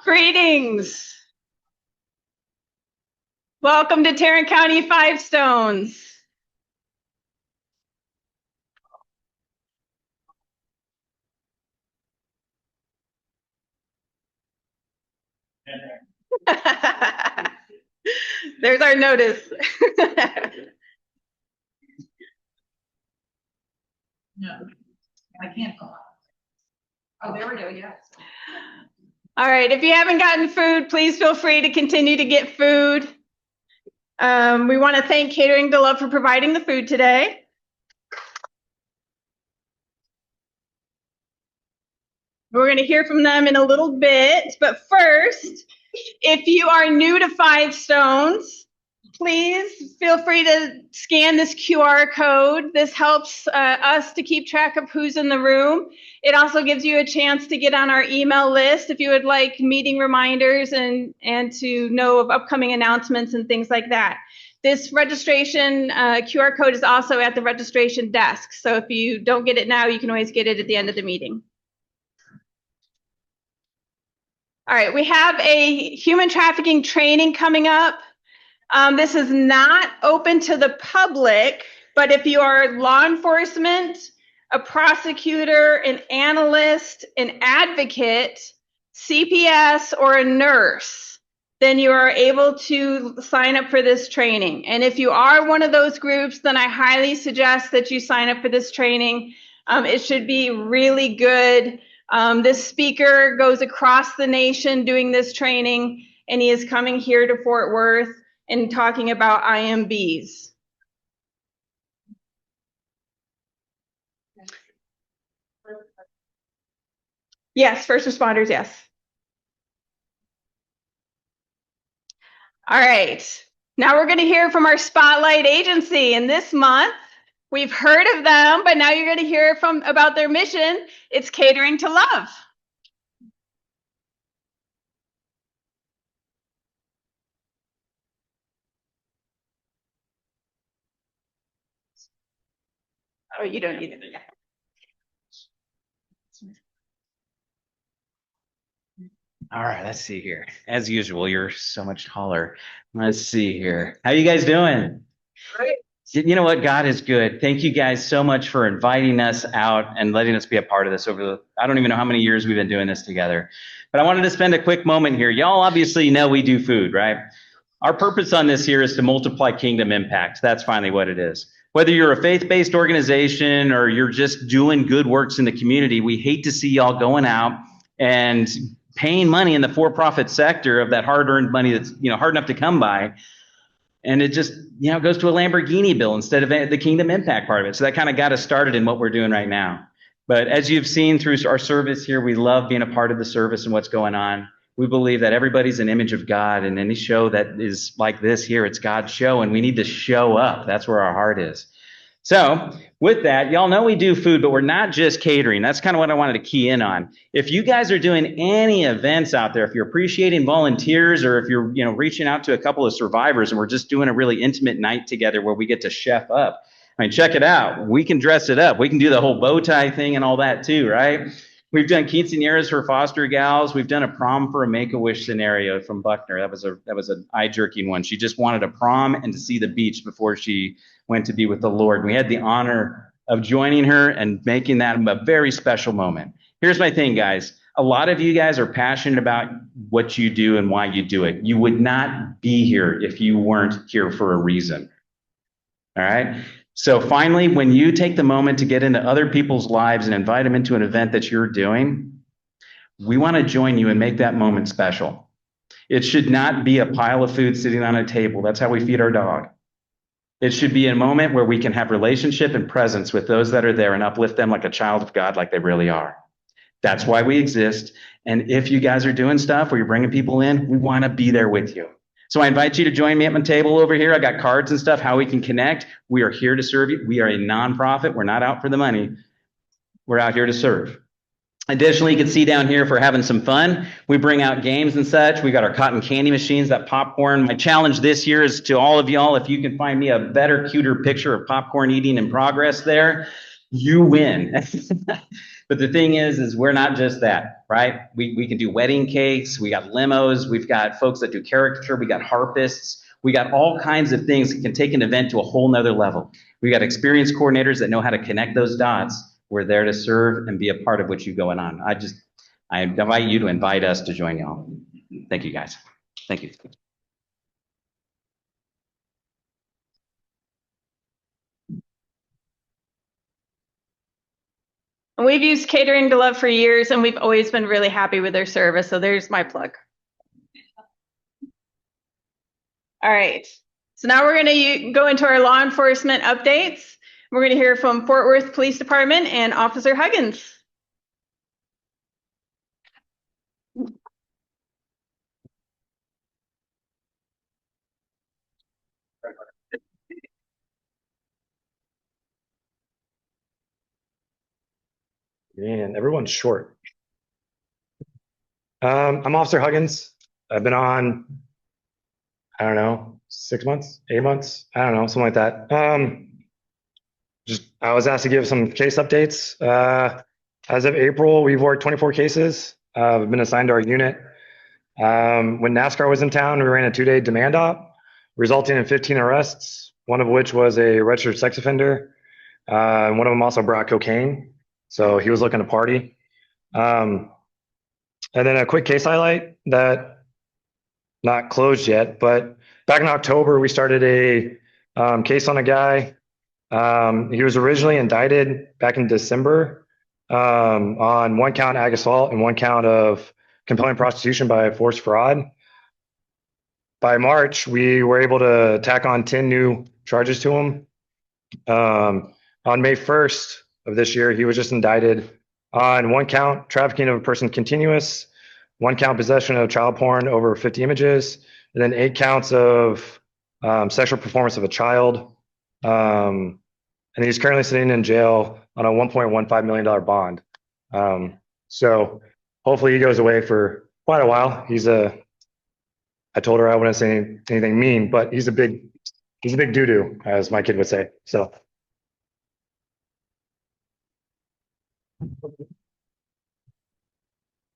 Greetings. Welcome to Tarrant County Five Stones. There's our notice. No, I can't go. Oh, there we go, yes. All right, if you haven't gotten food, please feel free to continue to get food. We want to thank Catering to Love for providing the food today. We're going to hear from them in a little bit, but first, if you are new to Five Stones, please feel free to scan this QR code. This helps us to keep track of who's in the room. It also gives you a chance to get on our email list if you would like meeting reminders and to know of upcoming announcements and things like that. This registration QR code is also at the registration desk. So if you don't get it now, you can always get it at the end of the meeting. All right, we have a human trafficking training coming up. This is not open to the public, but if you are law enforcement, a prosecutor, an analyst, an advocate, CPS, or a nurse, then you are able to sign up for this training. And if you are one of those groups, then I highly suggest that you sign up for this training. It should be really good. This speaker goes across the nation doing this training, and he is coming here to Fort Worth and talking about IMBs. Yes, first responders, yes. All right, now we're going to hear from our Spotlight Agency, and this month, we've heard of them, but now you're going to hear about their mission. It's Catering to Love. Oh, you don't need it. All right, let's see here. As usual, you're so much taller. Let's see here. How you guys doing? Great. You know what? God is good. Thank you guys so much for inviting us out and letting us be a part of this I don't even know how many years we've been doing this together. But I wanted to spend a quick moment here. Y'all obviously know we do food, right? Our purpose on this here is to multiply kingdom impact. That's finally what it is. Whether you're a faith-based organization or you're just doing good works in the community, we hate to see y'all going out and paying money in the for-profit sector of that hard-earned money that's hard enough to come by, and it just goes to a Lamborghini bill instead of the kingdom impact part of it. So that kind of got us started in what we're doing right now. But as you've seen through our service here, we love being a part of the service and what's going on. We believe that everybody's an image of God, and any show that is like this here, it's God's show, and we need to show up. That's where our heart is. So with that, y'all know we do food, but we're not just catering. That's kind of what I wanted to key in on. If you guys are doing any events out there, if you're appreciating volunteers, or if you're reaching out to a couple of survivors and we're just doing a really intimate night together where we get to chef up, I mean, check it out. We can dress it up. We can do the whole bow tie thing and all that too, right? We've done quinceañeras for foster gals. We've done a prom for a Make-A-Wish scenario from Buckner. That was an eye-jerking one. She just wanted a prom and to see the beach before she went to be with the Lord. And we had the honor of joining her and making that a very special moment. Here's my thing, guys. A lot of you guys are passionate about what you do and why you do it. You would not be here if you weren't here for a reason. All right? So finally, when you take the moment to get into other people's lives and invite them into an event that you're doing, we want to join you and make that moment special. It should not be a pile of food sitting on a table. That's how we feed our dog. It should be a moment where we can have relationship and presence with those that are there and uplift them like a child of God, like they really are. That's why we exist. And if you guys are doing stuff where you're bringing people in, we want to be there with you. So I invite you to join me at my table over here. I got cards and stuff, how we can connect. We are here to serve you. We are a nonprofit. We're not out for the money. We're out here to serve. Additionally, you can see down here if we're having some fun, we bring out games and such. We got our cotton candy machines, that popcorn. My challenge this year is to all of y'all, if you can find me a better, cuter picture of popcorn eating in progress there, you win. But the thing is we're not just that, right? We can do wedding cakes, we got limos, we've got folks that do caricature, we got harpists, we got all kinds of things that can take an event to a whole nother level. We got experienced coordinators that know how to connect those dots. We're there to serve and be a part of what you're going on. I invite you to invite us to join y'all. Thank you guys. Thank you. And we've used Catering to Love for years, and we've always been really happy with their service. So there's my plug. All right. So now we're going to go into our law enforcement updates. We're going to hear from Fort Worth Police Department and Officer Huggins. Man, everyone's short. I'm Officer Huggins. I've been on, I don't know, 6 months, 8 months, I don't know, something like that. I was asked to give some case updates. As of April, we've worked 24 cases. I've been assigned to our unit. When NASCAR was in town, we ran a 2-day demand op, resulting in 15 arrests, one of which was a registered sex offender. One of them also brought cocaine. So he was looking to party. And then a quick case highlight that not closed yet, but back in October, we started a case on a guy. He was originally indicted back in December on 1 count ag assault and 1 count of compelling prostitution by forced fraud. By March, we were able to tack on 10 new charges to him. On May 1st of this year, he was just indicted on 1 count trafficking of a person continuous, 1 count possession of child porn over 50 images, and then 8 counts of sexual performance of a child. And he's currently sitting in jail on a $1.15 million bond. So hopefully he goes away for quite a while. I told her I wouldn't say anything mean, but he's a big doo-doo, as my kid would say. So.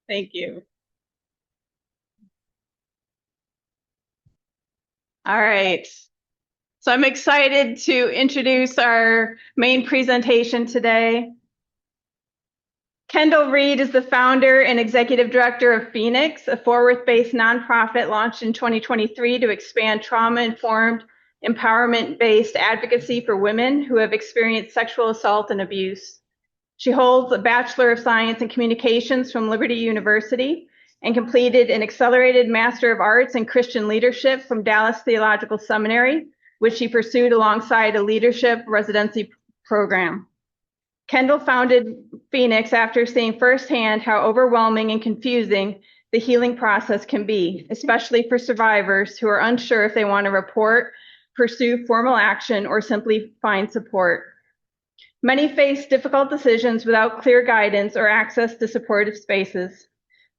Thank you. All right. So I'm excited to introduce our main presentation today. Kendall Reed is the founder and executive director of Phoenix, a Fort Worth-based nonprofit launched in 2023 to expand trauma-informed, empowerment-based advocacy for women who have experienced sexual assault and abuse. She holds a Bachelor of Science in Communications from Liberty University and completed an accelerated Master of Arts in Christian Leadership from Dallas Theological Seminary, which she pursued alongside a leadership residency program. Kendall founded Phoenix after seeing firsthand how overwhelming and confusing the healing process can be, especially for survivors who are unsure if they want to report, pursue formal action, or simply find support. Many face difficult decisions without clear guidance or access to supportive spaces.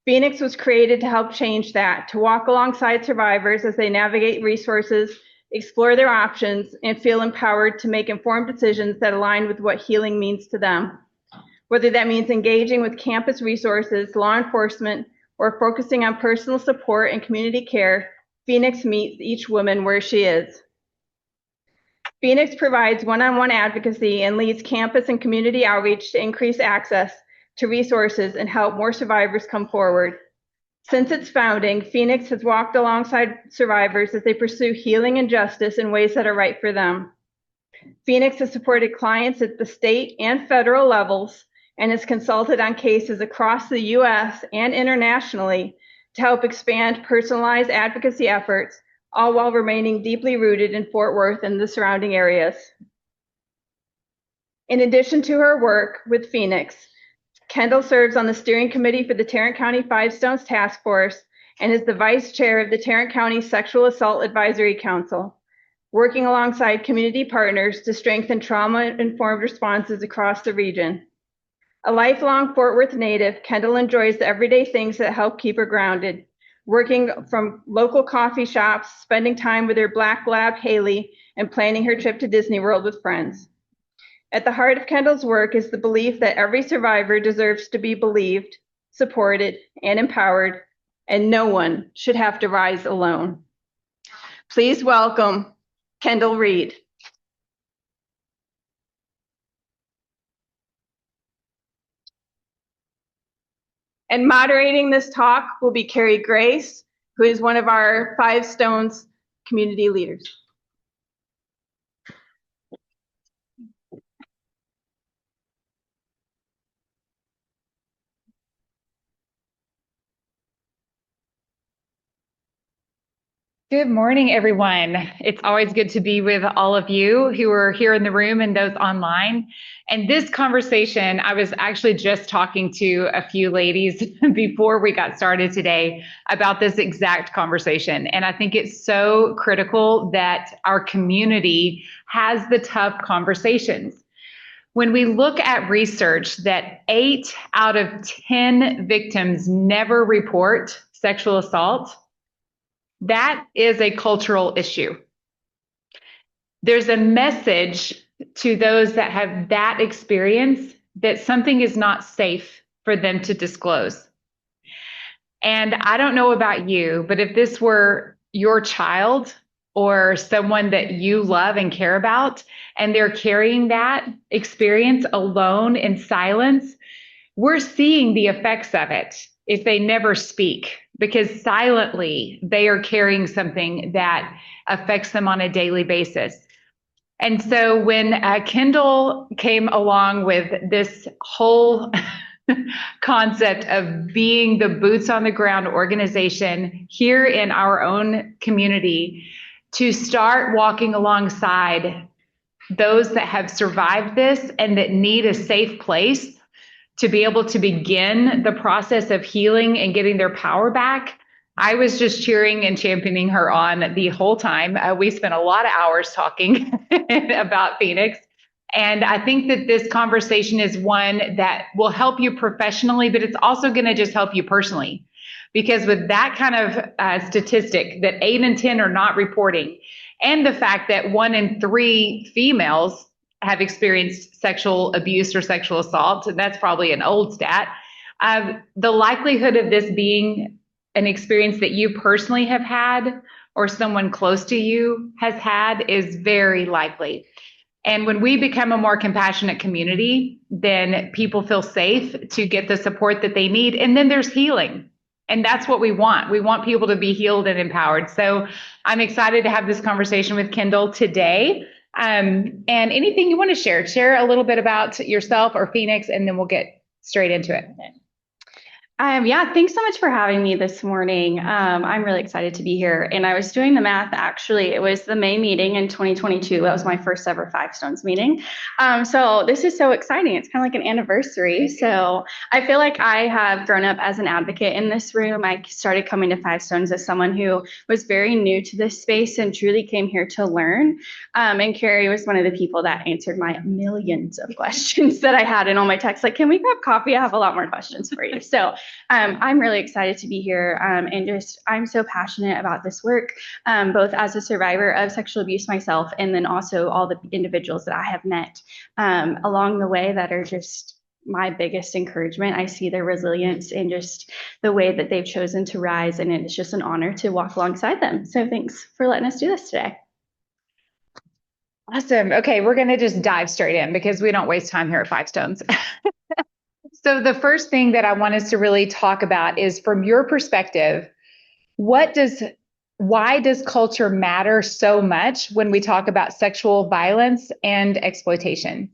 Phoenix was created to help change that, to walk alongside survivors as they navigate resources, explore their options, and feel empowered to make informed decisions that align with what healing means to them. Whether that means engaging with campus resources, law enforcement, or focusing on personal support and community care, Phoenix meets each woman where she is. Phoenix provides one-on-one advocacy and leads campus and community outreach to increase access to resources and help more survivors come forward. Since its founding, Phoenix has walked alongside survivors as they pursue healing and justice in ways that are right for them. Phoenix has supported clients at the state and federal levels and has consulted on cases across the U.S. and internationally to help expand personalized advocacy efforts, all while remaining deeply rooted in Fort Worth and the surrounding areas. In addition to her work with Phoenix, Kendall serves on the steering committee for the Tarrant County Five Stones Task Force and is the vice chair of the Tarrant County Sexual Assault Advisory Council, working alongside community partners to strengthen trauma-informed responses across the region. A lifelong Fort Worth native, Kendall enjoys the everyday things that help keep her grounded, working from local coffee shops, spending time with her black lab, Haley, and planning her trip to Disney World with friends. At the heart of Kendall's work is the belief that every survivor deserves to be believed, supported, and empowered, and no one should have to rise alone. Please welcome Kendall Reed. And moderating this talk will be Carrie Grace, who is one of our Five Stones community leaders. Good morning, everyone. It's always good to be with all of you who are here in the room and those online. And this conversation, I was actually just talking to a few ladies before we got started today about this exact conversation. And I think it's so critical that our community has the tough conversations. When we look at research that 8 out of 10 victims never report sexual assault, that is a cultural issue. There's a message to those that have that experience that something is not safe for them to disclose. And I don't know about you, but if this were your child or someone that you love and care about, and they're carrying that experience alone in silence, we're seeing the effects of it if they never speak, because silently they are carrying something that affects them on a daily basis. And so when Kendall came along with this whole concept of being the boots on the ground organization here in our own community to start walking alongside those that have survived this and that need a safe place to be able to begin the process of healing and getting their power back, I was just cheering and championing her on the whole time. We spent a lot of hours talking about Phoenix. And I think that this conversation is one that will help you professionally, but it's also going to just help you personally. Because with that kind of statistic that 8 in 10 are not reporting, and the fact that 1 in 3 females have experienced sexual abuse or sexual assault, and that's probably an old stat, the likelihood of this being an experience that you personally have had or someone close to you has had is very likely. And when we become a more compassionate community, then people feel safe to get the support that they need. And then there's healing. And that's what we want. We want people to be healed and empowered. So I'm excited to have this conversation with Kendall today. And anything you want to share a little bit about yourself or Phoenix, and then we'll get straight into it. Yeah, thanks so much for having me this morning. I'm really excited to be here. And I was doing the math, actually, it was the May meeting in 2022. That was my first ever Five Stones meeting. So this is so exciting. It's kind of like an anniversary. So I feel like I have grown up as an advocate in this room. I started coming to Five Stones as someone who was very new to this space and truly came here to learn. And Carrie was one of the people that answered my millions of questions that I had in all my texts. Like, can we grab coffee? I have a lot more questions for you. So I'm really excited to be here, and just I'm so passionate about this work, both as a survivor of sexual abuse myself, and then also all the individuals that I have met along the way that are just my biggest encouragement. I see their resilience and just the way that they've chosen to rise, and it's just an honor to walk alongside them. So thanks for letting us do this today. Awesome. Okay, we're going to just dive straight in because we don't waste time here at Five Stones. So the first thing that I want us to really talk about is, from your perspective, why does culture matter so much when we talk about sexual violence and exploitation?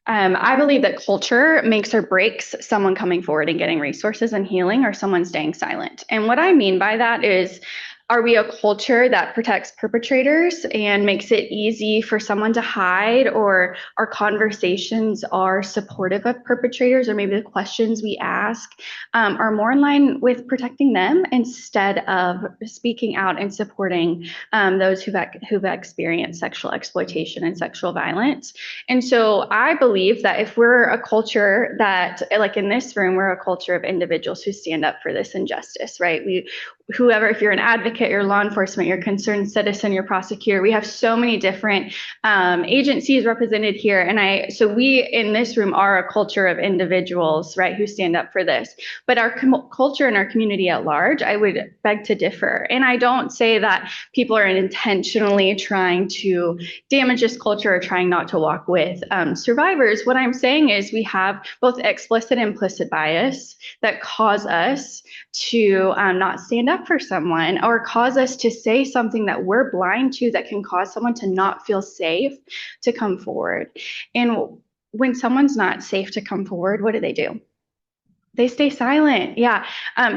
I believe that culture makes or breaks someone coming forward and getting resources and healing, or someone staying silent. And what I mean by that is, are we a culture that protects perpetrators and makes it easy for someone to hide, or our conversations are supportive of perpetrators, or maybe the questions we ask are more in line with protecting them instead of speaking out and supporting those who've experienced sexual exploitation and sexual violence? And so I believe that if we're a culture that, like in this room, we're a culture of individuals who stand up for this injustice, right? whoever, if you're an advocate, you're law enforcement, you're a concerned citizen, you're prosecutor, we have so many different agencies represented here. And so we in this room are a culture of individuals, right, who stand up for this. But our culture and our community at large, I would beg to differ. And I don't say that people are intentionally trying to damage this culture or trying not to walk with survivors. What I'm saying is we have both explicit and implicit bias that cause us to not stand up for someone, or cause us to say something that we're blind to that can cause someone to not feel safe to come forward. And when someone's not safe to come forward, what do? They stay silent. Yeah.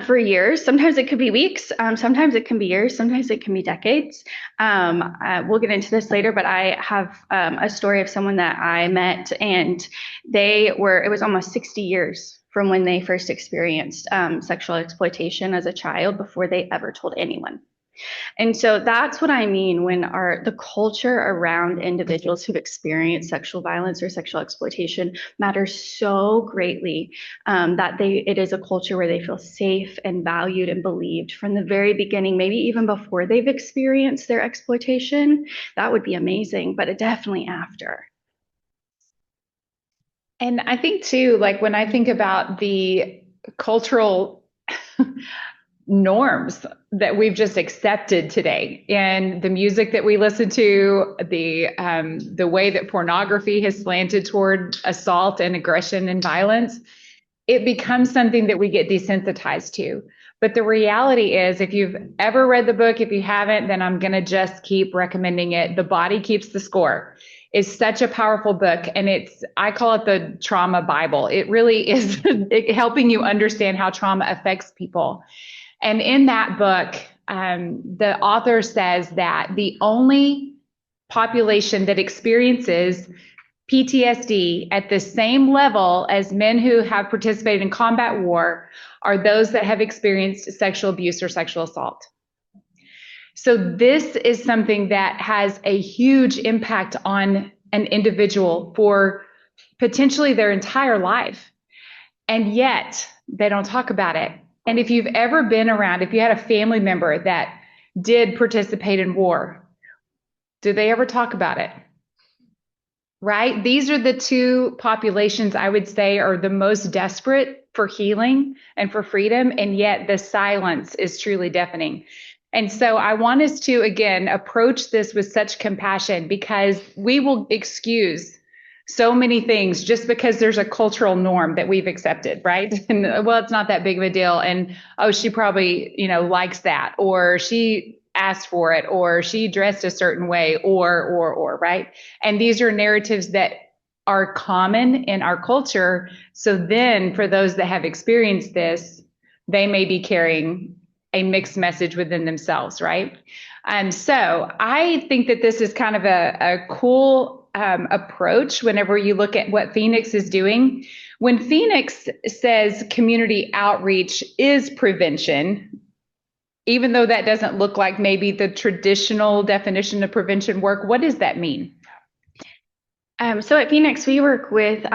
For years. Sometimes it could be weeks. Sometimes it can be years. Sometimes it can be decades. We'll get into this later, but I have a story of someone that I met, and it was almost 60 years from when they first experienced sexual exploitation as a child before they ever told anyone. And so that's what I mean when the culture around individuals who've experienced sexual violence or sexual exploitation matters so greatly, that it is a culture where they feel safe and valued and believed from the very beginning, maybe even before they've experienced their exploitation. That would be amazing, but definitely after. And I think too, like when I think about the cultural norms that we've just accepted today, and the music that we listen to, the way that pornography has slanted toward assault and aggression and violence, it becomes something that we get desensitized to. But the reality is, if you've ever read the book, if you haven't, then I'm going to just keep recommending it. The Body Keeps the Score is such a powerful book, and I call it the trauma Bible. It really is helping you understand how trauma affects people. And in that book, the author says that the only population that experiences PTSD at the same level as men who have participated in combat war are those that have experienced sexual abuse or sexual assault. So this is something that has a huge impact on an individual for potentially their entire life. And yet they don't talk about it. And if you've ever been around, if you had a family member that did participate in war, do they ever talk about it? Right? These are the two populations I would say are the most desperate for healing and for freedom. And yet the silence is truly deafening. And so I want us to, again, approach this with such compassion, because we will excuse so many things just because there's a cultural norm that we've accepted, right? And well, it's not that big of a deal. And oh, she probably, likes that, or she asked for it, or she dressed a certain way, or, right? And these are narratives that are common in our culture. So then for those that have experienced this, they may be carrying a mixed message within themselves, right? So I think that this is kind of a cool approach whenever you look at what Phoenix is doing. When Phoenix says community outreach is prevention, even though that doesn't look like maybe the traditional definition of prevention work, what does that mean? So at Phoenix, we work with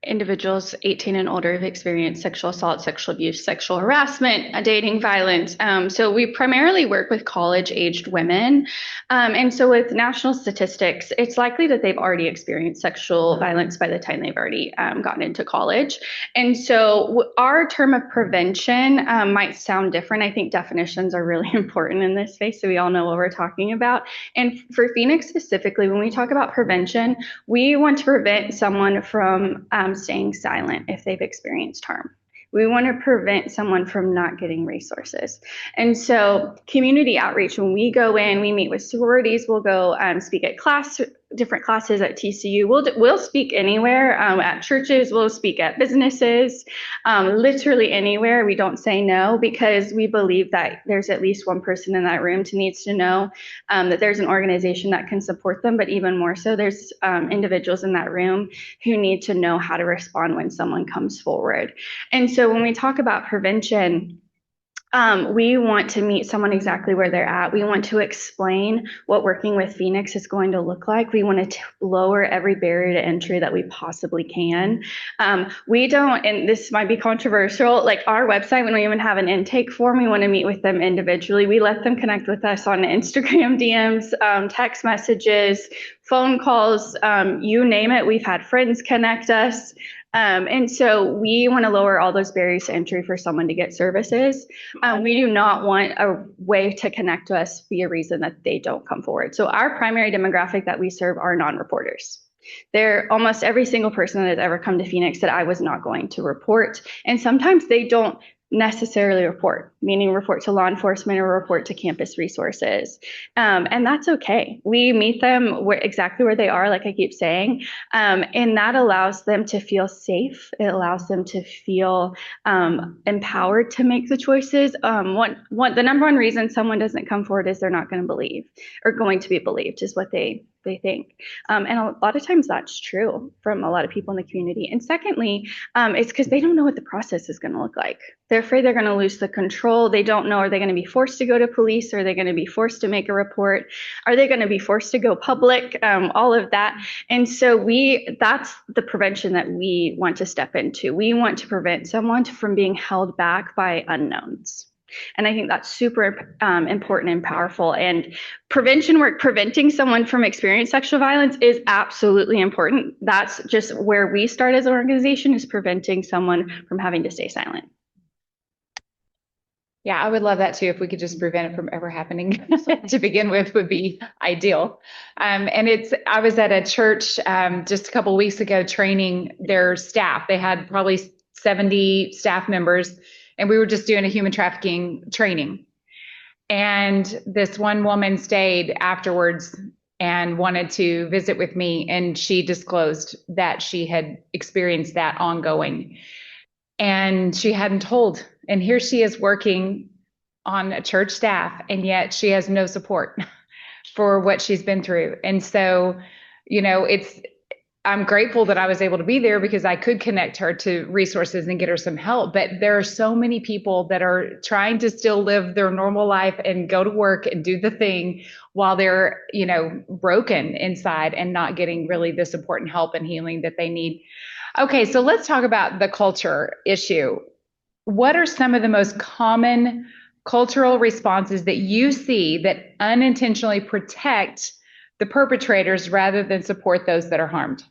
individuals 18 and older who've experienced sexual assault, sexual abuse, sexual harassment, dating violence. So we primarily work with college-aged women. And so with national statistics, it's likely that they've already experienced sexual violence by the time they've already gotten into college. And so our term of prevention might sound different. I think definitions are really important in this space, so we all know what we're talking about. And for Phoenix specifically, when we talk about prevention, we want to prevent someone from staying silent if they've experienced harm. We want to prevent someone from not getting resources. And so community outreach, when we go in, we meet with sororities, we'll go speak at different classes at TCU. We'll speak anywhere, at churches, we'll speak at businesses, literally anywhere. We don't say no, because we believe that there's at least one person in that room who needs to know that there's an organization that can support them, but even more so, there's individuals in that room who need to know how to respond when someone comes forward. And so when we talk about prevention, We want to meet someone exactly where they're at. We want to explain what working with Phoenix is going to look like. We want to lower every barrier to entry that we possibly can. We don't, and this might be controversial, like our website, when we even have an intake form, we want to meet with them individually. We let them connect with us on Instagram DMs, text messages, phone calls, you name it. We've had friends connect us. And so we want to lower all those barriers to entry for someone to get services. We do not want a way to connect to us be a reason that they don't come forward. So our primary demographic that we serve are non-reporters. They're almost every single person that has ever come to Phoenix said I was not going to report. And sometimes they don't necessarily report, meaning report to law enforcement or report to campus resources. And that's okay. We meet them exactly where they are, like I keep saying, and that allows them to feel safe. It allows them to feel empowered to make the choices. The number one reason someone doesn't come forward is they're not going to believe or going to be believed is what they think. And a lot of times that's true from a lot of people in the community. And secondly, it's because they don't know what the process is going to look like. They're afraid they're going to lose the control. They don't know, are they going to be forced to go to police? Are they going to be forced to make a report? Are they going to be forced to go public? All of that. And so that's the prevention that we want to step into. We want to prevent someone from being held back by unknowns. And I think that's super important and powerful. And prevention work, preventing someone from experiencing sexual violence is absolutely important. That's just where we start as an organization, is preventing someone from having to stay silent. Yeah, I would love that too. If we could just prevent it from ever happening to begin with, would be ideal. And I was at a church just a couple of weeks ago training their staff. They had probably 70 staff members, and we were just doing a human trafficking training. And this one woman stayed afterwards and wanted to visit with me, and she disclosed that she had experienced that ongoing. And she hadn't told. And here she is working on a church staff, and yet she has no support for what she's been through. And so, I'm grateful that I was able to be there because I could connect her to resources and get her some help. But there are so many people that are trying to still live their normal life and go to work and do the thing while they're, broken inside and not getting really the support and help and healing that they need. Okay, so let's talk about the culture issue. What are some of the most common cultural responses that you see that unintentionally protect the perpetrators rather than support those that are harmed?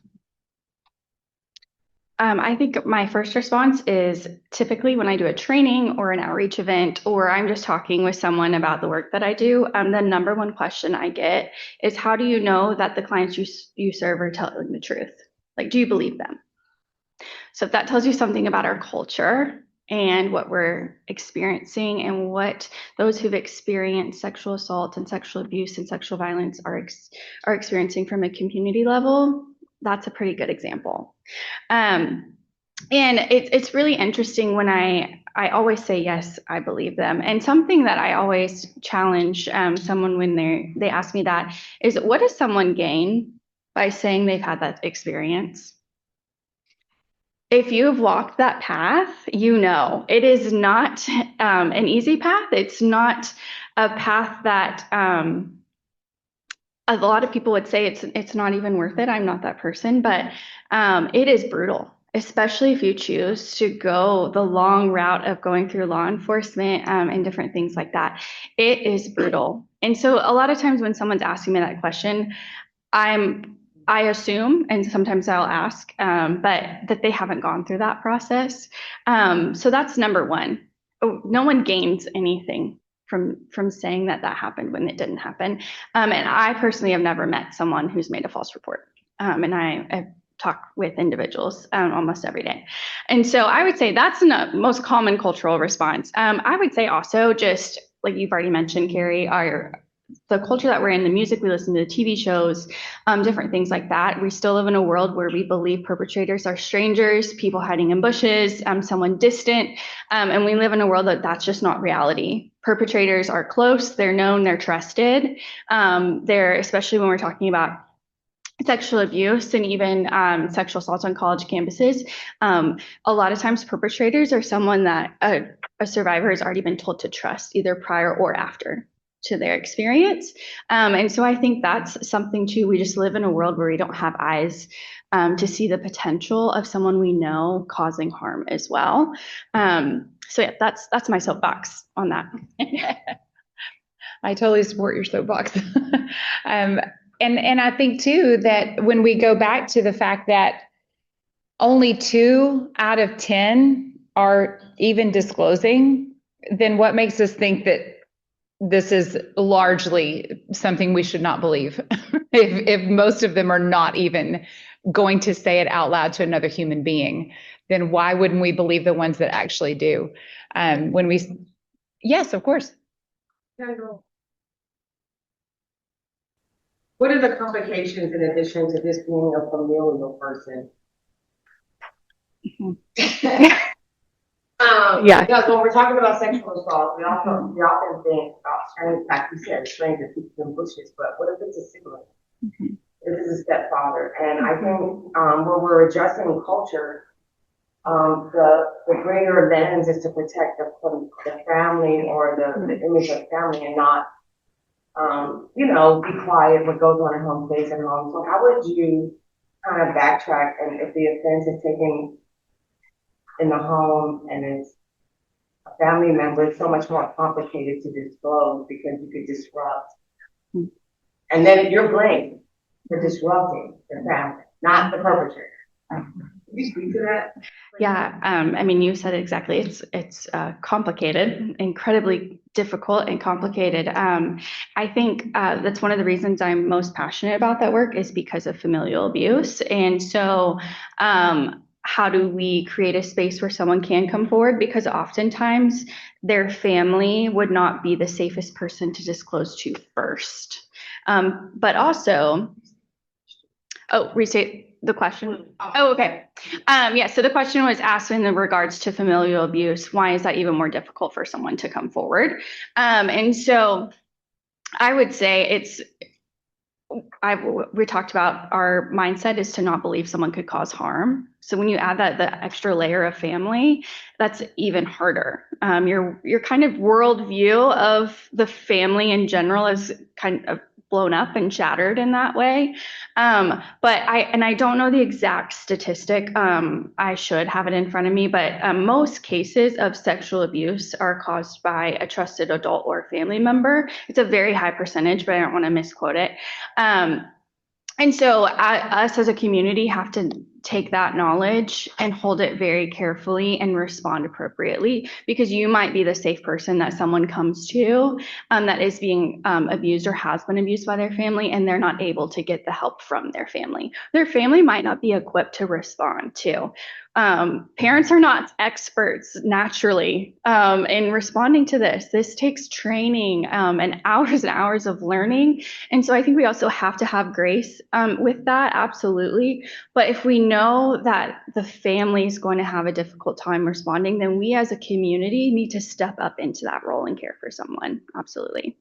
I think my first response is typically when I do a training or an outreach event, or I'm just talking with someone about the work that I do, the number one question I get is, how do you know that the clients you serve are telling the truth? Like, do you believe them? So if that tells you something about our culture and what we're experiencing and what those who've experienced sexual assault and sexual abuse and sexual violence are experiencing from a community level, that's a pretty good example. And it's really interesting when I always say, yes, I believe them. And something that I always challenge someone when they ask me that is, what does someone gain by saying they've had that experience? If you've walked that path, it is not an easy path. It's not a path that a lot of people would say it's not even worth it. I'm not that person, but it is brutal, especially if you choose to go the long route of going through law enforcement and different things like that. It is brutal. And so a lot of times when someone's asking me that question, I assume, and sometimes I'll ask, but that they haven't gone through that process. So that's number one. No one gains anything from saying that happened when it didn't happen. And I personally have never met someone who's made a false report. And I talk with individuals almost every day. And so I would say that's the most common cultural response. I would say also, just like you've already mentioned, Carrie, the culture that we're in, the music we listen to, the TV shows, different things like that. We still live in a world where we believe perpetrators are strangers, people hiding in bushes, someone distant. And we live in a world that's just not reality. Perpetrators are close, they're known, they're trusted. Especially when we're talking about sexual abuse and even sexual assaults on college campuses, a lot of times perpetrators are someone that a survivor has already been told to trust, either prior or after to their experience. And so I think that's something too. We just live in a world where we don't have eyes to see the potential of someone we know causing harm as well. So yeah, that's my soapbox on that. I totally support your soapbox. And I think too that when we go back to the fact that only 2 out of 10 are even disclosing, then what makes us think that this is largely something we should not believe? if most of them are not even going to say it out loud to another human being, then why wouldn't we believe the ones that actually do? Yes, of course. Kendall, what are the complications in addition to this being a familial person? Yeah. Because when we're talking about sexual assault, we often think about strangers, like you said, strangers people in bushes, but what if it's a sibling? If it's a stepfather? And I think when we're addressing culture, the greater lens is to protect the family or the image of family and not be quiet what goes on at home stays at home. So how would you kind of backtrack and if the offense is taken in the home and it's a family member, it's so much more complicated to disclose because you could disrupt. And then you're blamed for disrupting the family, not the perpetrator. Can you speak to that? Yeah, I mean, you said it exactly. It's complicated, incredibly difficult and complicated. I think that's one of the reasons I'm most passionate about that work is because of familial abuse. And so, how do we create a space where someone can come forward? Because oftentimes their family would not be the safest person to disclose to first. But also, restate the question. Oh, okay. Yeah, so the question was asked in regards to familial abuse. Why is that even more difficult for someone to come forward? And so I would say we talked about our mindset is to not believe someone could cause harm. So when you add the extra layer of family, that's even harder. Your kind of worldview of the family in general is kind of blown up and shattered in that way. But I don't know the exact statistic. I should have it in front of me, but most cases of sexual abuse are caused by a trusted adult or family member. It's a very high percentage, but I don't want to misquote it. And so us as a community have to take that knowledge and hold it very carefully and respond appropriately, because you might be the safe person that someone comes to that is being abused or has been abused by their family, and they're not able to get the help from their family. Their family might not be equipped to respond to. Parents are not experts naturally in responding to this. This takes training and hours of learning. And so I think we also have to have grace with that, absolutely. But if we know that the family is going to have a difficult time responding, then we as a community need to step up into that role and care for someone. Absolutely.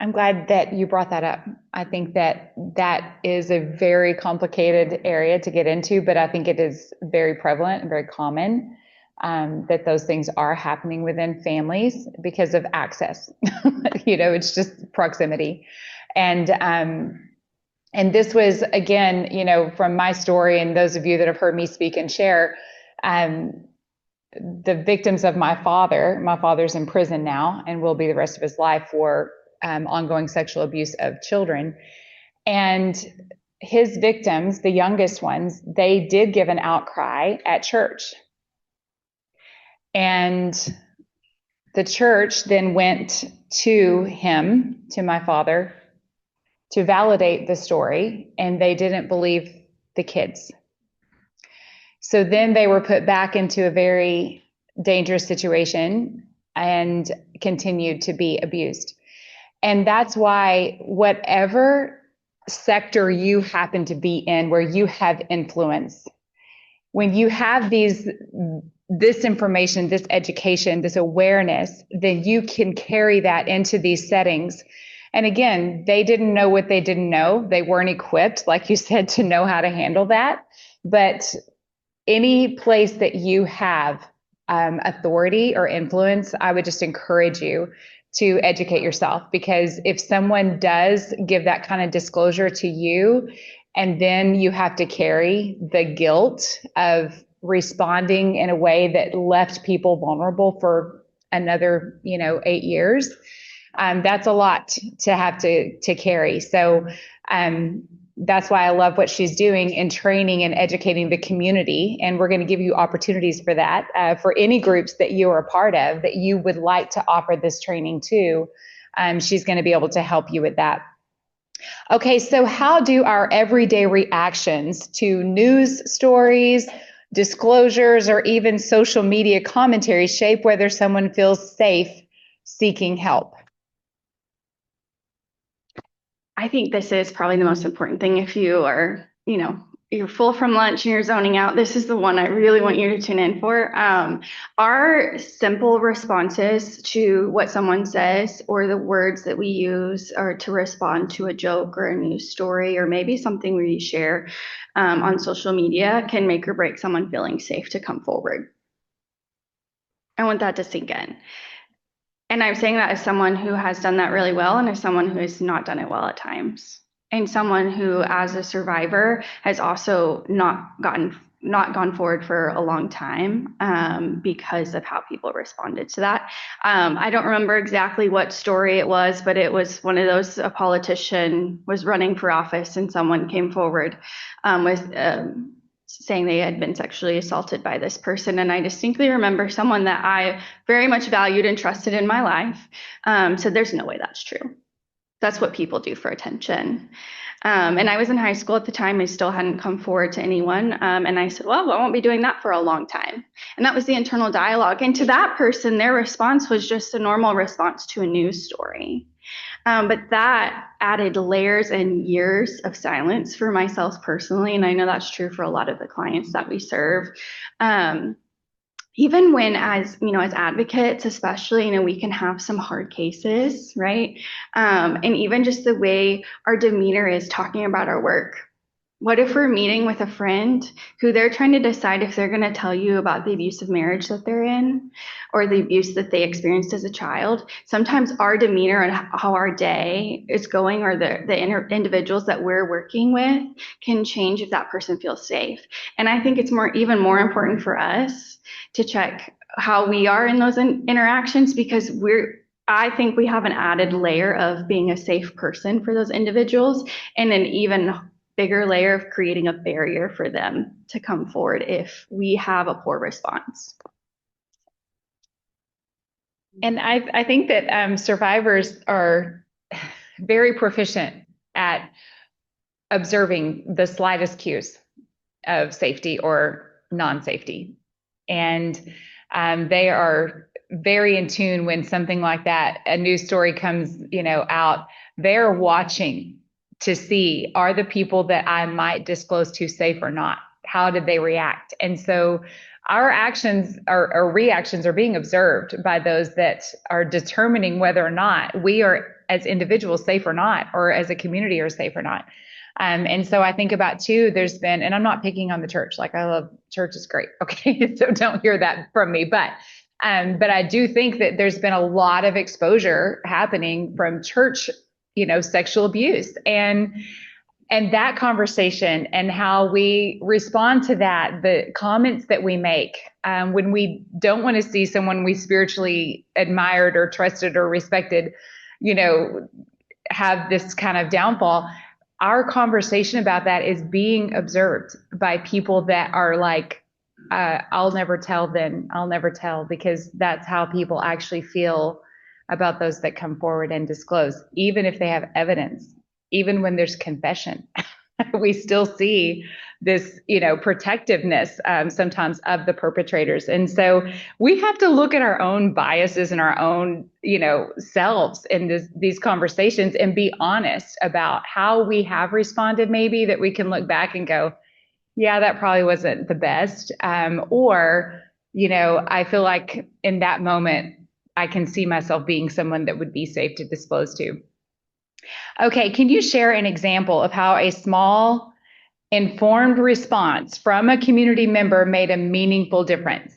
I'm glad that you brought that up. I think that is a very complicated area to get into, but I think it is very prevalent and very common that those things are happening within families because of access. It's just proximity. And this was, again, from my story, and those of you that have heard me speak and share, the victims of my father's in prison now and will be the rest of his life for ongoing sexual abuse of children. And his victims, the youngest ones, they did give an outcry at church. And the church then went to him, to my father, to validate the story, and they didn't believe the kids. So then they were put back into a very dangerous situation and continued to be abused. And that's why whatever sector you happen to be in where you have influence, when you have this information, this education, this awareness, then you can carry that into these settings And again, they didn't know what they didn't know. They weren't equipped, like you said, to know how to handle that. But any place that you have authority or influence, I would just encourage you to educate yourself, because if someone does give that kind of disclosure to you, and then you have to carry the guilt of responding in a way that left people vulnerable for another, 8 years, that's a lot to have to carry. So that's why I love what she's doing in training and educating the community. And we're going to give you opportunities for that, for any groups that you are a part of that you would like to offer this training to. She's going to be able to help you with that. Okay, so how do our everyday reactions to news stories, disclosures, or even social media commentary shape whether someone feels safe seeking help? I think this is probably the most important thing. If you are, you're full from lunch and you're zoning out, this is the one I really want you to tune in for. Our simple responses to what someone says, or the words that we use, or to respond to a joke or a news story, or maybe something we share on social media, can make or break someone feeling safe to come forward. I want that to sink in. And I'm saying that as someone who has done that really well, and as someone who has not done it well at times, and someone who, as a survivor, has also not gone forward for a long time because of how people responded to that. I don't remember exactly what story it was, but it was one of those: a politician was running for office and someone came forward with saying they had been sexually assaulted by this person. And I distinctly remember someone that I very much valued and trusted in my life said, "There's no way that's true. That's what people do for attention." And I was in high school at the time. I still hadn't come forward to anyone. And I said, "Well, I won't be doing that for a long time." And that was the internal dialogue. And to that person, their response was just a normal response to a news story. But that added layers and years of silence for myself personally. And I know that's true for a lot of the clients that we serve. Even when, as advocates, especially, we can have some hard cases, right? And even just the way our demeanor is talking about our work. What if we're meeting with a friend who they're trying to decide if they're going to tell you about the abusive marriage that they're in, or the abuse that they experienced as a child? Sometimes our demeanor and how our day is going, or the individuals that we're working with, can change if that person feels safe. And I think it's even more important for us to check how we are in those interactions, because I think we have an added layer of being a safe person for those individuals, and an even bigger layer of creating a barrier for them to come forward if we have a poor response. And I think that survivors are very proficient at observing the slightest cues of safety or non-safety. And they are very in tune when something like that, a news story comes, out. They're watching to see, are the people that I might disclose to safe or not? How did they react? And so our actions or reactions are being observed by those that are determining whether or not we are, as individuals, safe or not, or as a community, are safe or not. And so I think about too, there's been, and I'm not picking on the church, like I love church is great. Okay. So don't hear that from me, but I do think that there's been a lot of exposure happening from church, sexual abuse, and that conversation and how we respond to that, the comments that we make when we don't want to see someone we spiritually admired or trusted or respected, have this kind of downfall. Our conversation about that is being observed by people that are like, I'll never tell then, I'll never tell, because that's how people actually feel about those that come forward and disclose, even if they have evidence, even when there's confession. We still see this, protectiveness sometimes of the perpetrators. And so we have to look at our own biases and our own, selves in these conversations, and be honest about how we have responded, maybe that we can look back and go, yeah, that probably wasn't the best. Or, I feel like in that moment, I can see myself being someone that would be safe to disclose to. Okay, can you share an example of how a small, informed response from a community member made a meaningful difference?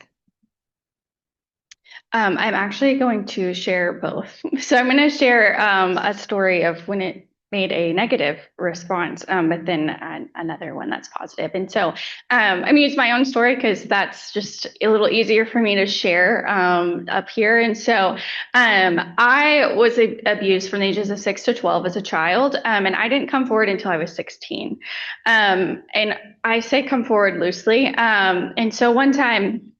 I'm actually going to share both. So I'm going to share a story of when it made a negative response, but then another one that's positive. And so I'm going to use my own story because that's just a little easier for me to share up here. And so I was abused from the ages of 6 to 12 as a child, and I didn't come forward until I was 16. And I say come forward loosely. And so one time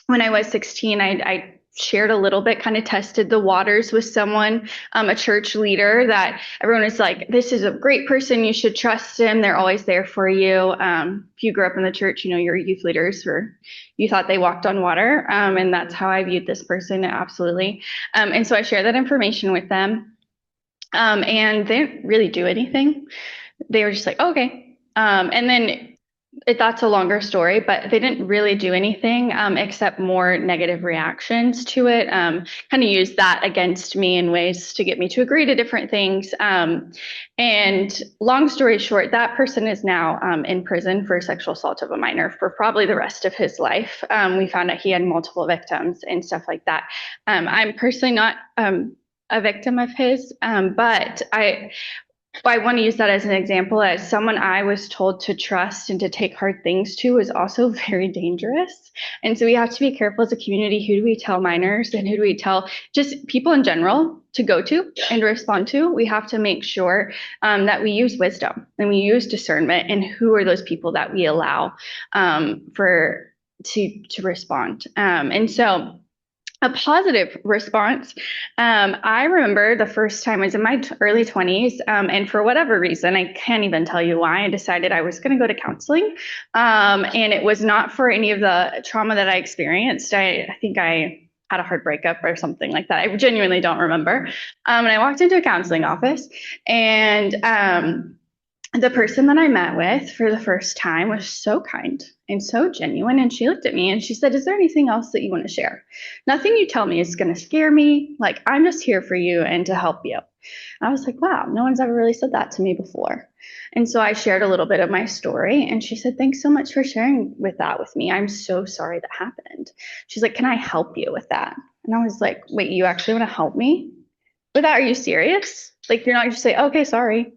when I was 16, I shared a little bit, kind of tested the waters with someone, a church leader that everyone was like, this is a great person. You should trust him. They're always there for you. If you grew up in the church, you know, your youth leaders you thought they walked on water. And that's how I viewed this person. Absolutely. And so I shared that information with them. And they didn't really do anything. They were just like, okay. And then that's a longer story, but they didn't really do anything except more negative reactions to it. Kind of used that against me in ways to get me to agree to different things. And long story short, that person is now in prison for sexual assault of a minor for probably the rest of his life. We found out he had multiple victims and stuff like that. I'm personally not a victim of his, but I want to use that as an example as someone I was told to trust and to take hard things to is also very dangerous. And so we have to be careful as a community. Who do we tell minors and who do we tell just people in general to go to and respond to? We have to make sure that we use wisdom and we use discernment and who are those people that we allow to respond. And so a positive response. I remember the first time I was in my early 20s, and for whatever reason, I can't even tell you why, I decided I was going to go to counseling. And it was not for any of the trauma that I experienced. I think I had a hard breakup or something like that. I genuinely don't remember. And I walked into a counseling office, and the person that I met with for the first time was so kind and so genuine. And she looked at me and she said, is there anything else that you want to share? Nothing you tell me is going to scare me. Like, I'm just here for you and to help you. I was like, wow, no one's ever really said that to me before. And so I shared a little bit of my story. And she said, thanks so much for sharing that with me. I'm so sorry that happened. She's like, can I help you with that? And I was like, wait, you actually want to help me with that? Are you serious? Like, you're not just say, okay, sorry.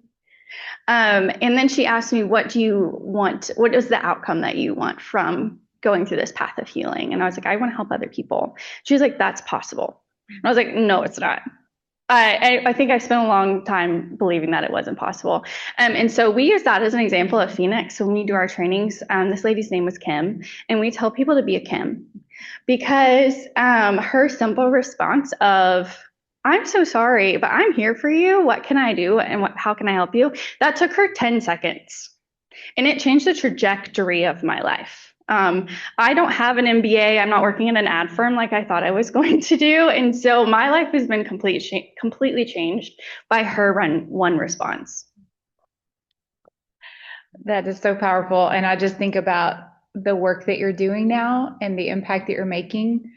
And then she asked me, what do you want? What is the outcome that you want from going through this path of healing? And I was like, I want to help other people. She was like, that's possible. And I was like, no, it's not. I think I spent a long time believing that it wasn't possible. And so we use that as an example of Phoenix. So when we do our trainings, this lady's name was Kim, and we tell people to be a Kim because her simple response of, I'm so sorry, but I'm here for you. What can I do? And how can I help you? That took her 10 seconds. And it changed the trajectory of my life. I don't have an MBA. I'm not working in an ad firm like I thought I was going to do. And so my life has been completely changed by her one response. That is so powerful. And I just think about the work that you're doing now and the impact that you're making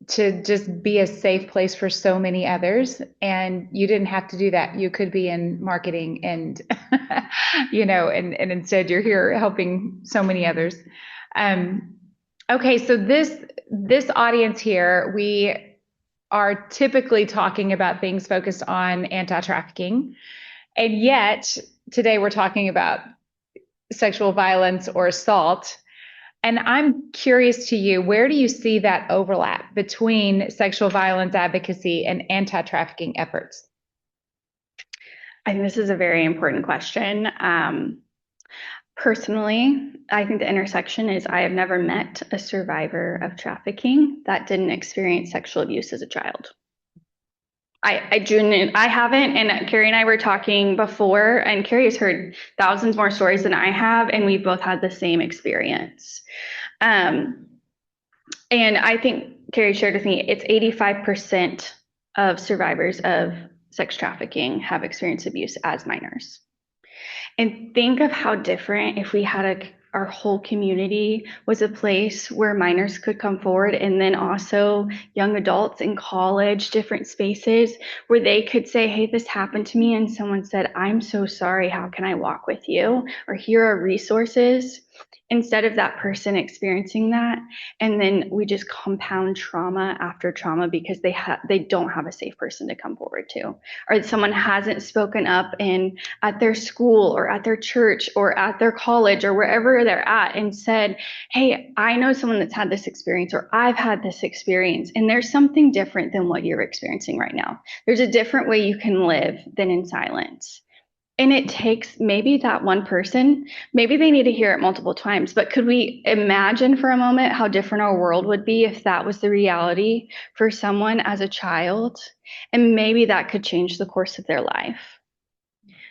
to just be a safe place for so many others. And you didn't have to do that. You could be in marketing and, and instead you're here helping so many others. Okay. So this audience here, we are typically talking about things focused on anti-trafficking. And yet today we're talking about sexual violence or assault. And I'm curious to you, where do you see that overlap between sexual violence advocacy and anti-trafficking efforts? I think this is a very important question. Personally, I think the intersection is I have never met a survivor of trafficking that didn't experience sexual abuse as a child. I haven't, and Carrie and I were talking before, and Carrie has heard thousands more stories than I have, and we both had the same experience. And I think Carrie shared with me, it's 85% of survivors of sex trafficking have experienced abuse as minors. And think of how different if we had our whole community was a place where minors could come forward, and then also young adults in college, different spaces where they could say, hey, this happened to me, and someone said, I'm so sorry, how can I walk with you? Or here are resources. Instead of that person experiencing that, and then we just compound trauma after trauma because they don't have a safe person to come forward to, or someone hasn't spoken up at their school or at their church or at their college or wherever they're at and said, hey, I know someone that's had this experience, or I've had this experience, and there's something different than what you're experiencing right now. There's a different way you can live than in silence. And it takes maybe that one person, maybe they need to hear it multiple times, but could we imagine for a moment how different our world would be if that was the reality for someone as a child? And maybe that could change the course of their life.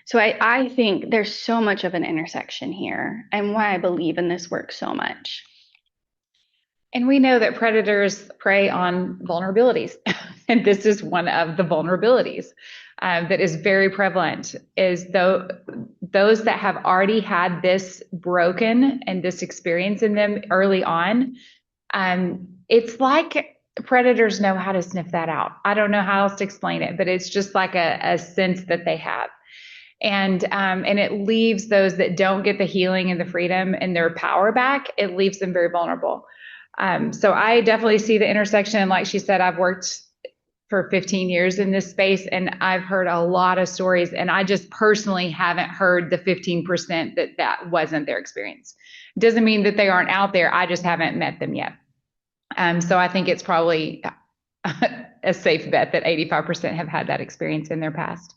So I think there's so much of an intersection here, and why I believe in this work so much. And we know that predators prey on vulnerabilities. And this is one of the vulnerabilities that is very prevalent, is those that have already had this broken and this experience in them early on. It's like predators know how to sniff that out. I don't know how else to explain it, but it's just like a sense that they have. And it leaves those that don't get the healing and the freedom and their power back, it leaves them very vulnerable. So I definitely see the intersection. And like she said, I've worked for 15 years in this space, and I've heard a lot of stories, and I just personally haven't heard the 15% that wasn't their experience. Doesn't mean that they aren't out there. I just haven't met them yet. So I think it's probably a safe bet that 85% have had that experience in their past.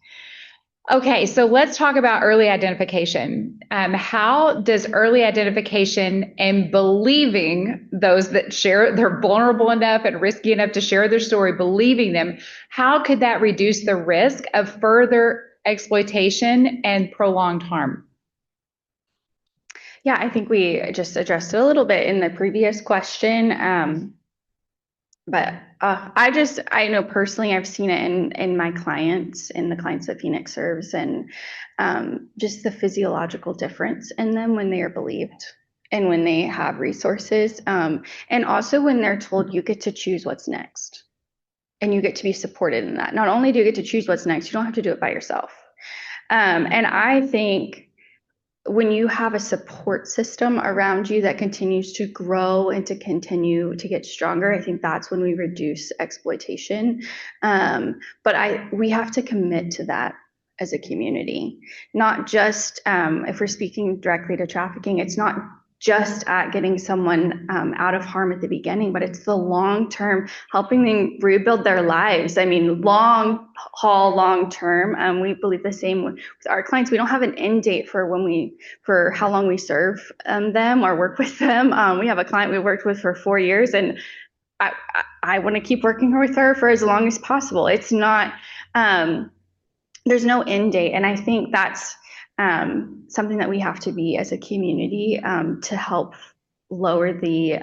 Okay, so let's talk about early identification. How does early identification and believing those that they're vulnerable enough and risky enough to share their story, believing them, how could that reduce the risk of further exploitation and prolonged harm? Yeah, I think we just addressed it a little bit in the previous question. But I know personally, I've seen it in my clients, in the clients that Phoenix serves, and just the physiological difference in them when they are believed and when they have resources. And also when they're told you get to choose what's next and you get to be supported in that. Not only do you get to choose what's next, you don't have to do it by yourself. And I think when you have a support system around you that continues to grow and to continue to get stronger, I think that's when we reduce exploitation. But we have to commit to that as a community, not just if we're speaking directly to trafficking, it's not just at getting someone out of harm at the beginning, but it's the long term, helping them rebuild their lives. I mean, long haul, long term. We believe the same with our clients. We don't have an end date for how long we serve them or work with them. We have a client we worked with for 4 years, and I want to keep working with her for as long as possible. It's not, there's no end date. And I think that's something that we have to be as a community to help lower the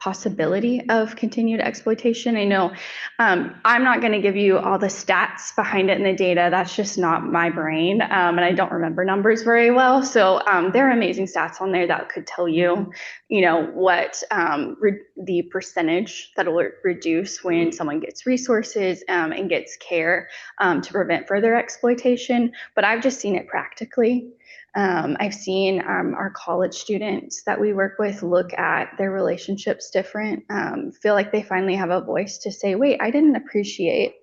possibility of continued exploitation. I know I'm not going to give you all the stats behind it and the data. That's just not my brain, and I don't remember numbers very well. So there are amazing stats on there that could tell you, what the percentage that will reduce when someone gets resources and gets care to prevent further exploitation. But I've just seen it practically. I've seen our college students that we work with look at their relationships different, feel like they finally have a voice to say, wait, I didn't appreciate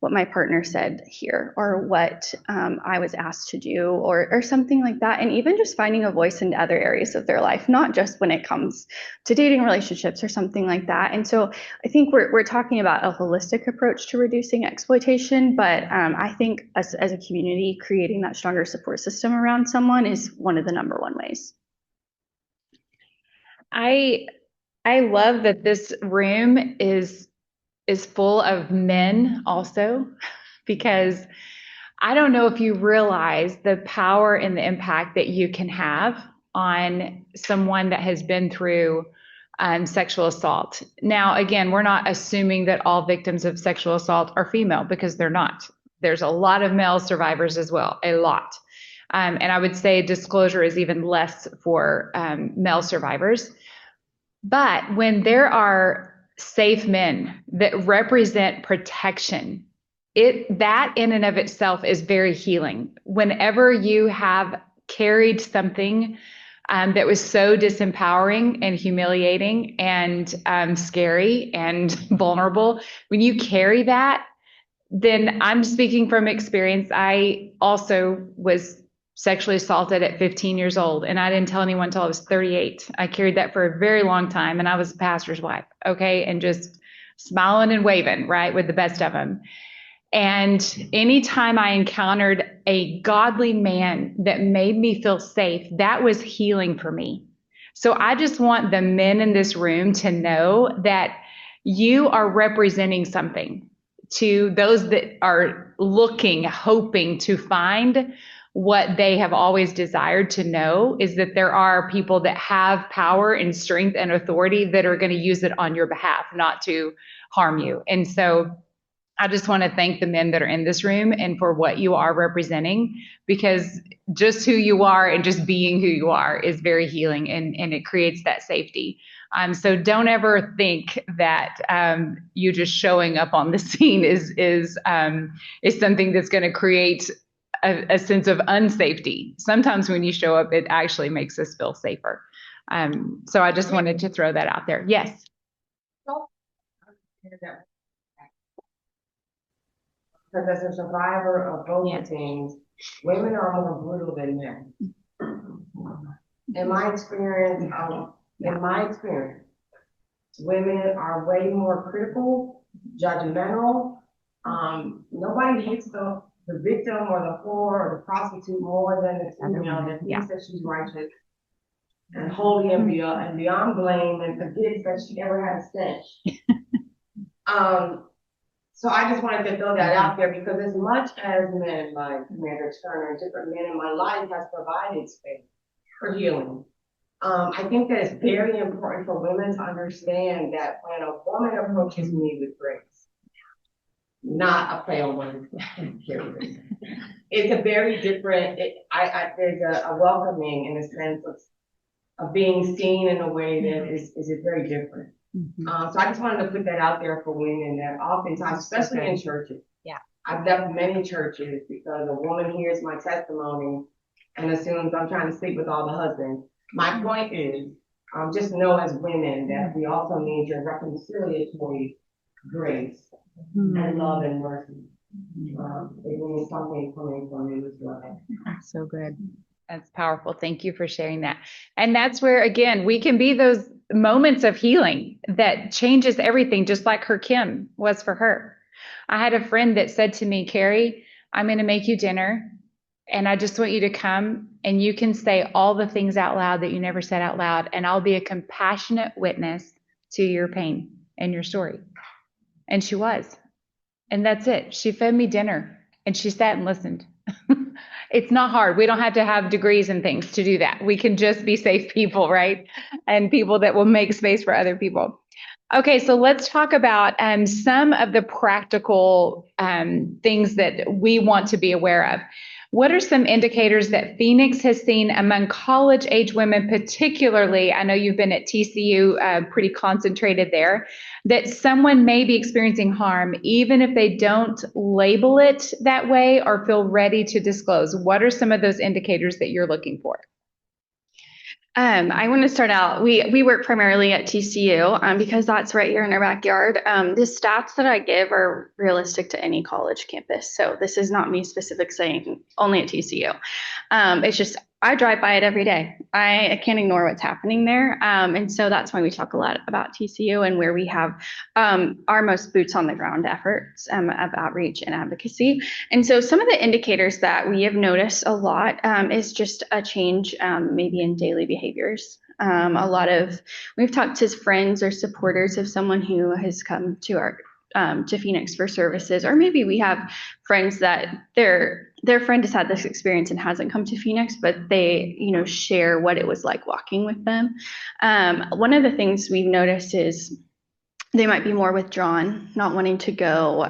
what my partner said here, or what I was asked to do, or something like that. And even just finding a voice in other areas of their life, not just when it comes to dating relationships or something like that. And so I think we're talking about a holistic approach to reducing exploitation, but I think as a community, creating that stronger support system around someone is one of the number one ways. I love that this room is full of men also, because I don't know if you realize the power and the impact that you can have on someone that has been through sexual assault. Now, again, we're not assuming that all victims of sexual assault are female, because they're not. There's a lot of male survivors as well, a lot. And I would say disclosure is even less for male survivors. But when there are safe men that represent protection, that in and of itself is very healing. Whenever you have carried something that was so disempowering and humiliating and scary and vulnerable, when you carry that, then I'm speaking from experience. I also was sexually assaulted at 15 years old, and I didn't tell anyone until I was 38. I carried that for a very long time, and I was a pastor's wife, okay, and just smiling and waving, right, with the best of them. And anytime I encountered a godly man that made me feel safe, that was healing for me. So I just want the men in this room to know that you are representing something to those that are looking, hoping to find what they have always desired to know, is that there are people that have power and strength and authority that are going to use it on your behalf, not to harm you. And so I just want to thank the men that are in this room and for what you are representing, because just who you are and just being who you are is very healing, and it creates that safety. So don't ever think that you just showing up on the scene is something that's going to create a sense of unsafety. Sometimes when you show up, it actually makes us feel safer. So I just wanted to throw that out there. Yes. Because as a survivor of both things, women are more brutal than men. In my experience, women are way more critical, judgmental. Nobody hits the victim or the whore or the prostitute more than the female that thinks that she's righteous and holy and beyond blame and forgets that she ever had a stench. So I just wanted to throw that out there, because as much as men like Commander Turner and different men in my life has provided space for healing, I think that it's very important for women to understand that when a woman approaches me with grace, not a play on words, it's a very different, there's a welcoming in the sense of being seen in a way that is very different. So I just wanted to put that out there for women, that oftentimes, especially in churches. Yeah. I've left many churches because a woman hears my testimony and assumes I'm trying to sleep with all the husbands. My point is, just know as women that we also need your reconciliatory grace and love and mercy. It means something coming from you as well. That's so good. That's powerful. Thank you for sharing that. And that's where, again, we can be those moments of healing that changes everything, just like her Kim was for her. I had a friend that said to me, Carrie, I'm going to make you dinner, and I just want you to come and you can say all the things out loud that you never said out loud, and I'll be a compassionate witness to your pain and your story. And she was. And that's it. She fed me dinner and she sat and listened. It's not hard. We don't have to have degrees and things to do that. We can just be safe people, right? And people that will make space for other people. Okay, so let's talk about some of the practical things that we want to be aware of. What are some indicators that Phoenix has seen among college-age women, particularly, I know you've been at TCU, pretty concentrated there, that someone may be experiencing harm, even if they don't label it that way or feel ready to disclose? What are some of those indicators that you're looking for? I want to start out, we work primarily at TCU because that's right here in our backyard. The stats that I give are realistic to any college campus. So this is not me specific saying only at TCU. It's just, I drive by it every day. I can't ignore what's happening there. And so that's why we talk a lot about TCU and where we have our most boots on the ground efforts of outreach and advocacy. And so some of the indicators that we have noticed a lot is just a change maybe in daily behaviors. A lot of, we've talked to friends or supporters of someone who has come to our to Phoenix for services, or maybe we have friends that their friend has had this experience and hasn't come to Phoenix, but they, share what it was like walking with them. One of the things we've noticed is they might be more withdrawn, not wanting to go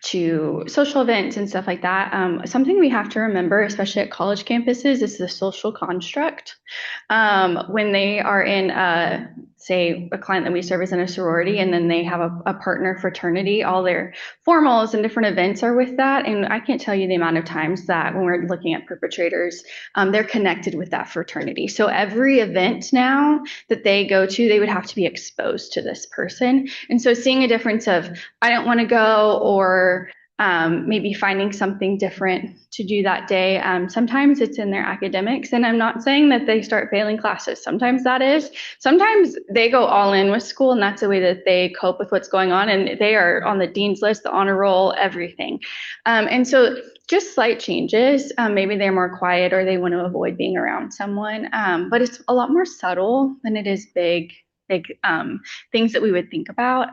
to social events and stuff like that. Something we have to remember, especially at college campuses, is the social construct. When they are in, say, a client that we serve is in a sorority, and then they have a partner fraternity, all their formals and different events are with that. And I can't tell you the amount of times that when we're looking at perpetrators, they're connected with that fraternity. So every event now that they go to, they would have to be exposed to this person. And so seeing a difference of, I don't want to go, or maybe finding something different to do that day. Sometimes it's in their academics, and I'm not saying that they start failing classes. Sometimes that is. Sometimes they go all in with school, and that's the way that they cope with what's going on. And they are on the dean's list, the honor roll, everything. And so just slight changes. Maybe they're more quiet, or they want to avoid being around someone. But it's a lot more subtle than it is big things that we would think about.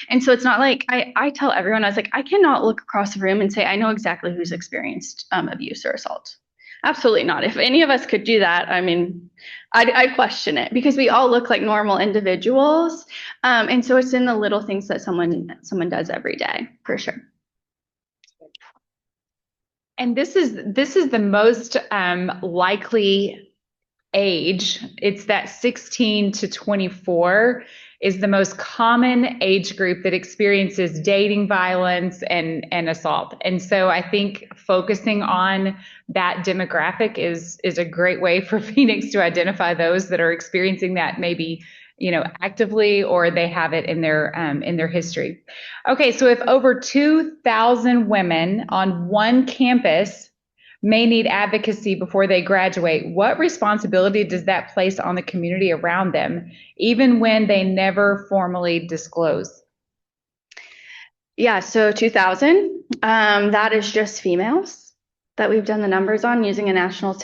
And so it's not like I tell everyone, I was like, I cannot look across the room and say, I know exactly who's experienced abuse or assault. Absolutely not. If any of us could do that, I mean, I'd question it, because we all look like normal individuals. And so it's in the little things that someone does every day, for sure. And this is the most likely age. It's that 16 to 24 is the most common age group that experiences dating violence and assault. And so I think focusing on that demographic is a great way for Phoenix to identify those that are experiencing that, maybe, you know, actively, or they have it in their history. Okay, so if over 2,000 women on one campus may need advocacy before they graduate, what responsibility does that place on the community around them, even when they never formally disclose? Yeah, so 2,000, that is just females that we've done the numbers on using a national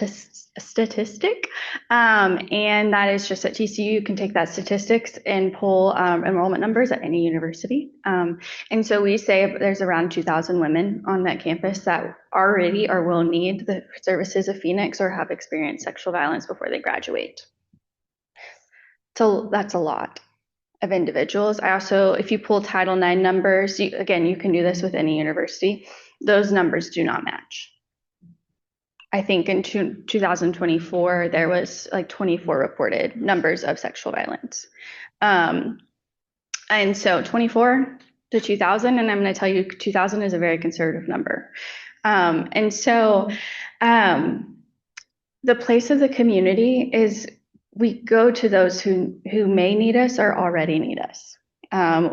statistic. And that is just at TCU. You can take that statistics and pull enrollment numbers at any university. And so we say there's around 2,000 women on that campus that already or will need the services of Phoenix or have experienced sexual violence before they graduate. So that's a lot of individuals. I also, if you pull Title IX numbers, again, you can do this with any university, those numbers do not match. I think in 2024, there was like 24 reported numbers of sexual violence. And so 24 to 2,000, and I'm going to tell you 2,000 is a very conservative number. And so the place of the community is we go to those who may need us or already need us.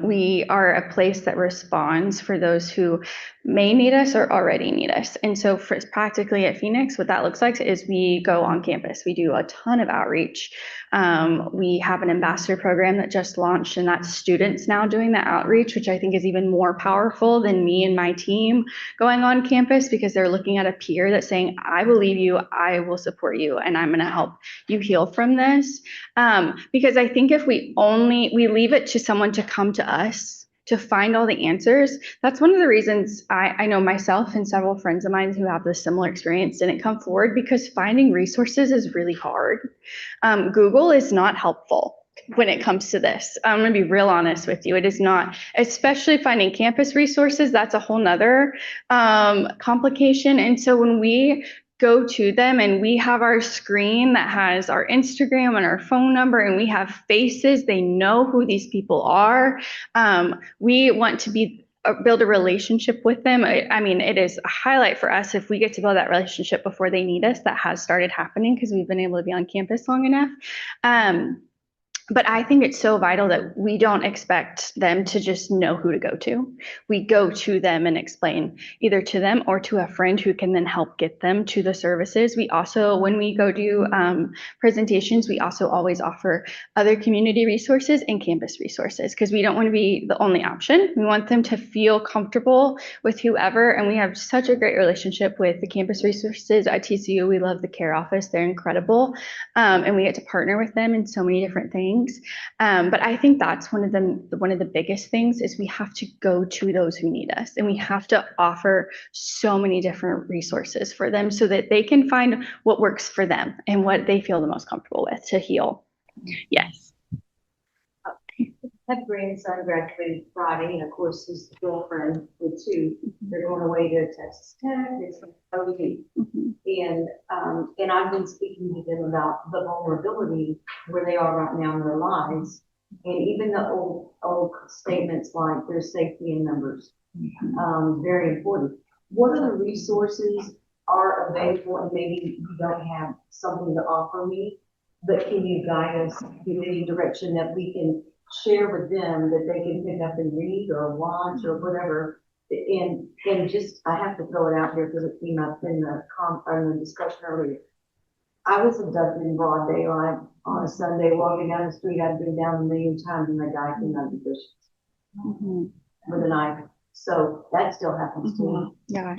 We are a place that responds for those who may need us or already need us. And so for practically at Phoenix, what that looks like is we go on campus. We do a ton of outreach. We have an ambassador program that just launched, and that's students now doing the outreach, which I think is even more powerful than me and my team going on campus, because they're looking at a peer that's saying, I believe you, I will support you, and I'm going to help you heal from this. Because I think if we leave it to someone to come to us to find all the answers, that's one of the reasons I know myself and several friends of mine who have this similar experience didn't come forward, because finding resources is really hard. Google is not helpful when it comes to this. I'm going to be real honest with you. It is not, especially finding campus resources. That's a whole nother complication. And so when we go to them and we have our screen that has our Instagram and our phone number, and we have faces, they know who these people are. We want to build a relationship with them. I mean, it is a highlight for us if we get to build that relationship before they need us. That has started happening because we've been able to be on campus long enough. But I think it's so vital that we don't expect them to just know who to go to. We go to them and explain, either to them or to a friend who can then help get them to the services. We also, when we go do presentations, we also always offer other community resources and campus resources, because we don't want to be the only option. We want them to feel comfortable with whoever. And we have such a great relationship with the campus resources at TCU. We love the care office. They're incredible. And we get to partner with them in so many different things. But I think that's one of the biggest things is we have to go to those who need us, and we have to offer so many different resources for them so that they can find what works for them and what they feel the most comfortable with to heal. Yes. had grandson graduated Friday, and of course his girlfriend would too. They're going away to Texas Tech. It's OD. And I've been speaking to them about the vulnerability where they are right now in their lives, and even the old statements like there's safety in numbers, very important. What other resources are available, and maybe you don't have something to offer me, but can you guide us in any direction that we can share with them that they can pick up and read or watch or whatever? And just, I have to throw it out there because it came up in the discussion earlier. I was abducted in broad daylight on a Sunday walking down the street. I'd been down a million times, and the guy came out of the bushes with a knife. So that still happens to me. Yeah.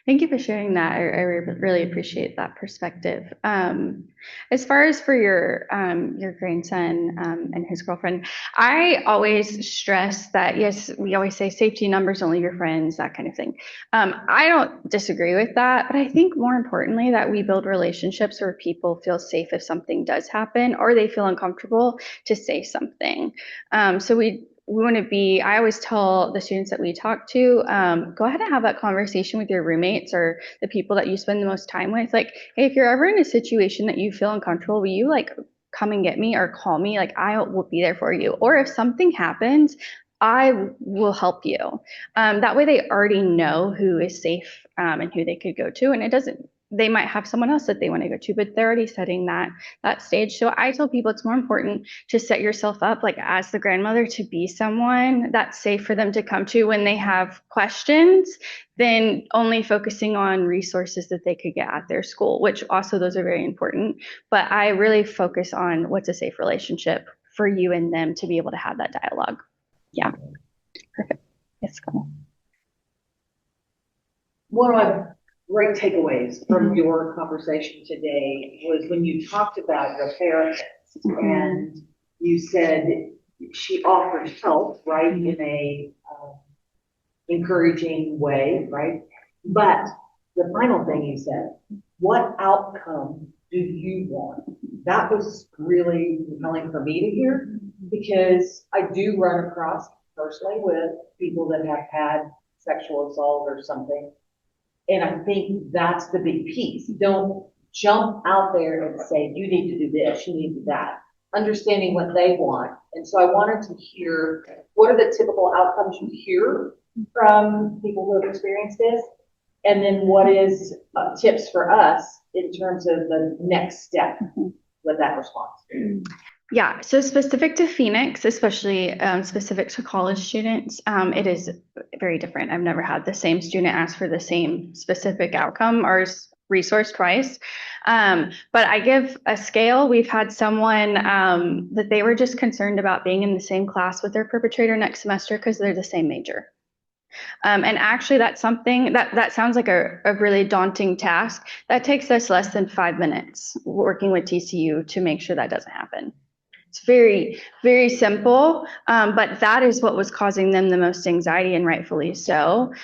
Thank you for sharing that. I really appreciate that perspective. As far as for your grandson and his girlfriend, I always stress that, yes, we always say safety numbers, only your friends, that kind of thing. I don't disagree with that, but I think more importantly that we build relationships where people feel safe if something does happen, or they feel uncomfortable to say something. So we want to be, I always tell the students that we talk to, go ahead and have that conversation with your roommates or the people that you spend the most time with. Like, hey, if you're ever in a situation that you feel uncomfortable, will you like come and get me or call me? Like, I will be there for you. Or if something happens, I will help you. That way they already know who is safe and who they could go to. And it doesn't, they might have someone else that they want to go to, but they're already setting that stage. So I tell people it's more important to set yourself up, like as the grandmother, to be someone that's safe for them to come to when they have questions, than only focusing on resources that they could get at their school, which also those are very important. But I really focus on what's a safe relationship for you and them to be able to have that dialogue. Yeah, perfect. Yes, go. One of my great takeaways from your conversation today was when you talked about your therapist and you said she offers help, right, in a encouraging way, right? But the final thing you said, what outcome do you want? That was really compelling for me to hear, because I do run across personally with people that have had sexual assault or something. And I think that's the big piece. Don't jump out there and say, you need to do this, you need to do that. Understanding what they want. And so I wanted to hear, what are the typical outcomes you hear from people who have experienced this? And then what is tips for us in terms of the next step with that response? Yeah, so specific to Phoenix, especially specific to college students, it is very different. I've never had the same student ask for the same specific outcome or resource twice. But I give a scale. We've had someone that they were just concerned about being in the same class with their perpetrator next semester because they're the same major. And actually, that's something that sounds like a really daunting task. That takes us less than 5 minutes working with TCU to make sure that doesn't happen. It's very, very simple, but that is what was causing them the most anxiety, and rightfully so.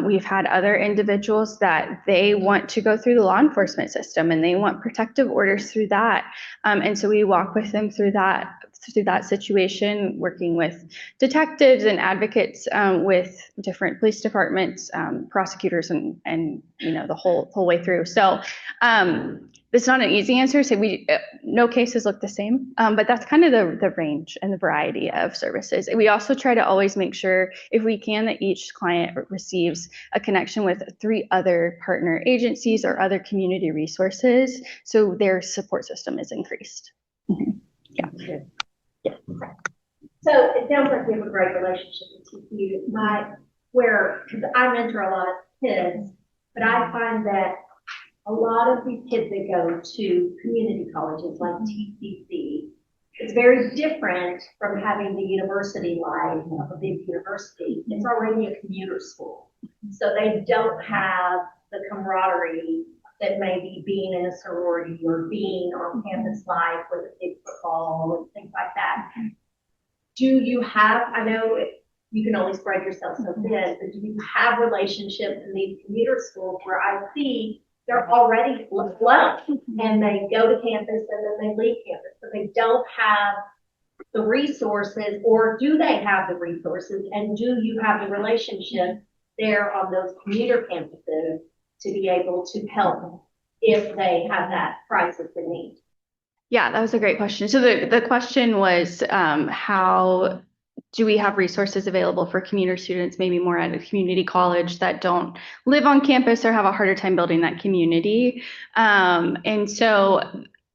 We've had other individuals that they want to go through the law enforcement system and they want protective orders through that. And so we walk with them through that situation, working with detectives and advocates, with different police departments, prosecutors, and you know, the whole way through. So it's not an easy answer. So no cases look the same, but that's kind of the range and the variety of services. We also try to always make sure, if we can, that each client receives a connection with 3 other partner agencies or other community resources, so their support system is increased. Yeah. Yeah. So it sounds like we have a great relationship with TCU. Because I mentor a lot of kids, but I find that a lot of these kids that go to community colleges like TCC, it's very different from having the university life of a big university. It's already a commuter school. So they don't have the camaraderie that maybe being in a sorority or being on campus life with a big football and things like that. Do you have, I know you can only spread yourself so thin, but do you have relationships in these commuter schools where I see they're already left and they go to campus and then they leave campus, but they don't have the resources, or do they have the resources? And do you have the relationship there on those commuter campuses to be able to help if they have that crisis in need? Yeah, that was a great question. So the question was, how do we have resources available for commuter students, maybe more at a community college that don't live on campus or have a harder time building that community? And so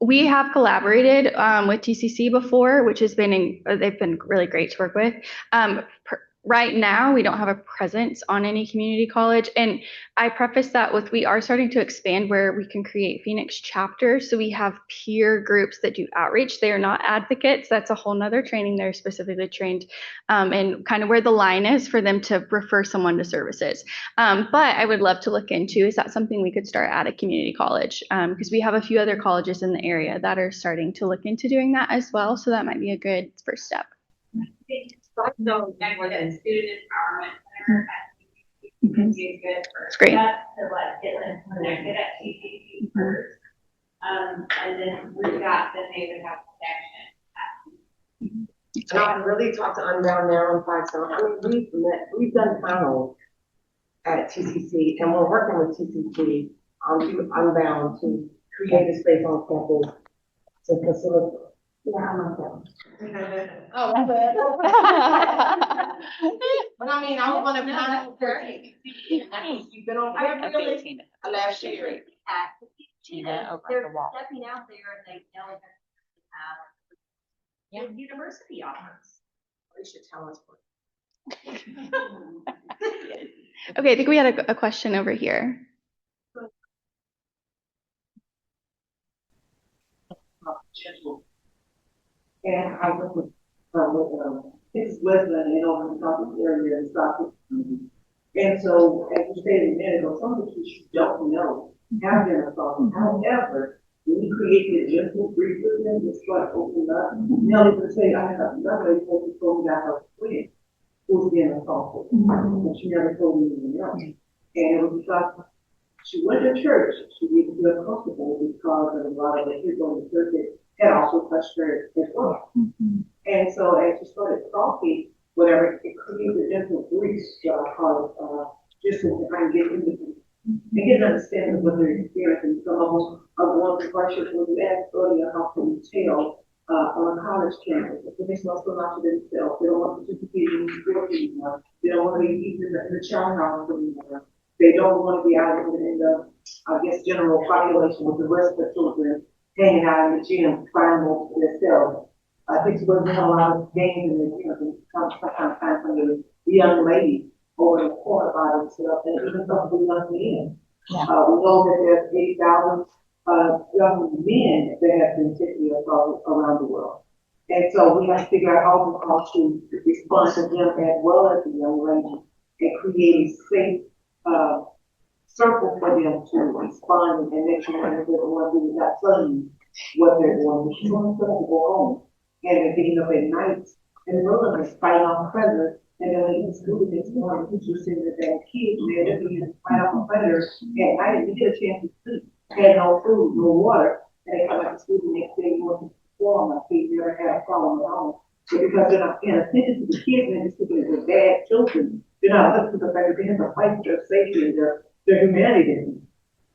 we have collaborated with TCC before, which has been, they've been really great to work with. Right now, we don't have a presence on any community college. And I preface that with, we are starting to expand where we can create Phoenix chapters. So we have peer groups that do outreach. They are not advocates. That's a whole nother training. They're specifically trained and kind of where the line is for them to refer someone to services. But I would love to look into, is that something we could start at a community college? Because we have a few other colleges in the area that are starting to look into doing that as well. So that might be a good first step. So connected at Student Empowerment Center at TCC good for It's great. that to like get them connected at TCC first. And then we got the they would have connection. And I can really talk to Unbound now and find some. I mean, we've done panels at TCC, and we're working with TCC to Unbound to create a space on campus to facilitate. Yeah, I'm on that. Oh, but I mean, I want to panel for you've been on campus last year. Tina over They're the wall. stepping out there and they know that the university offers. You should tell us. Okay, I think we had a question over here. And I work with it's Westland and over in the South area and South. And so, as you stated a minute ago, some of the kids you don't know have been assaulted. However, when you create the gentle brief with them, it's like open up. Nelly would say, I have another lady who told me that her twin was being assaulted, but she never told me anything else. And it was because she went to church, she didn't feel comfortable because of a lot of the kids on the circuit had also touched her as well. And so as she started talking, whatever, it created a gentle breeze, I call it, just to kind of get into and get an understanding of what they're experiencing. Some of them are going through hardships. When you ask earlier, how can you tell on a college campus, if they smell so much of themselves, they don't want to participate in sports anymore, they don't want to be in the child house anymore, they don't want to be out in the, I guess, general population with the rest of the children hanging out in the gym, finding most of themselves. I think we're doing a lot of games in the gym, and sometimes find some of the young ladies over the corner by themselves, and even some of the young men. We know that there's 8,000 young men that have been sexually assaulted around the world. And so we have to figure out how to respond to them as well as the young ladies and create a safe circle for them to respond and make sure that they're the ones who are not telling you what they're doing. But you want them to go home and they're getting up at night and rolling and fighting off predators. And then when you school the next morning, the teacher said that they had kids, they're beginning to fight off predators. And I didn't get a chance to sleep. Had no food, no water. And they come back to school the next day, going to perform. My kids never had a problem at all. So because they're not paying attention to the kids, and they're just looking at the bad children, they're not looking at the fact that they have to fight for their safety and their humanity.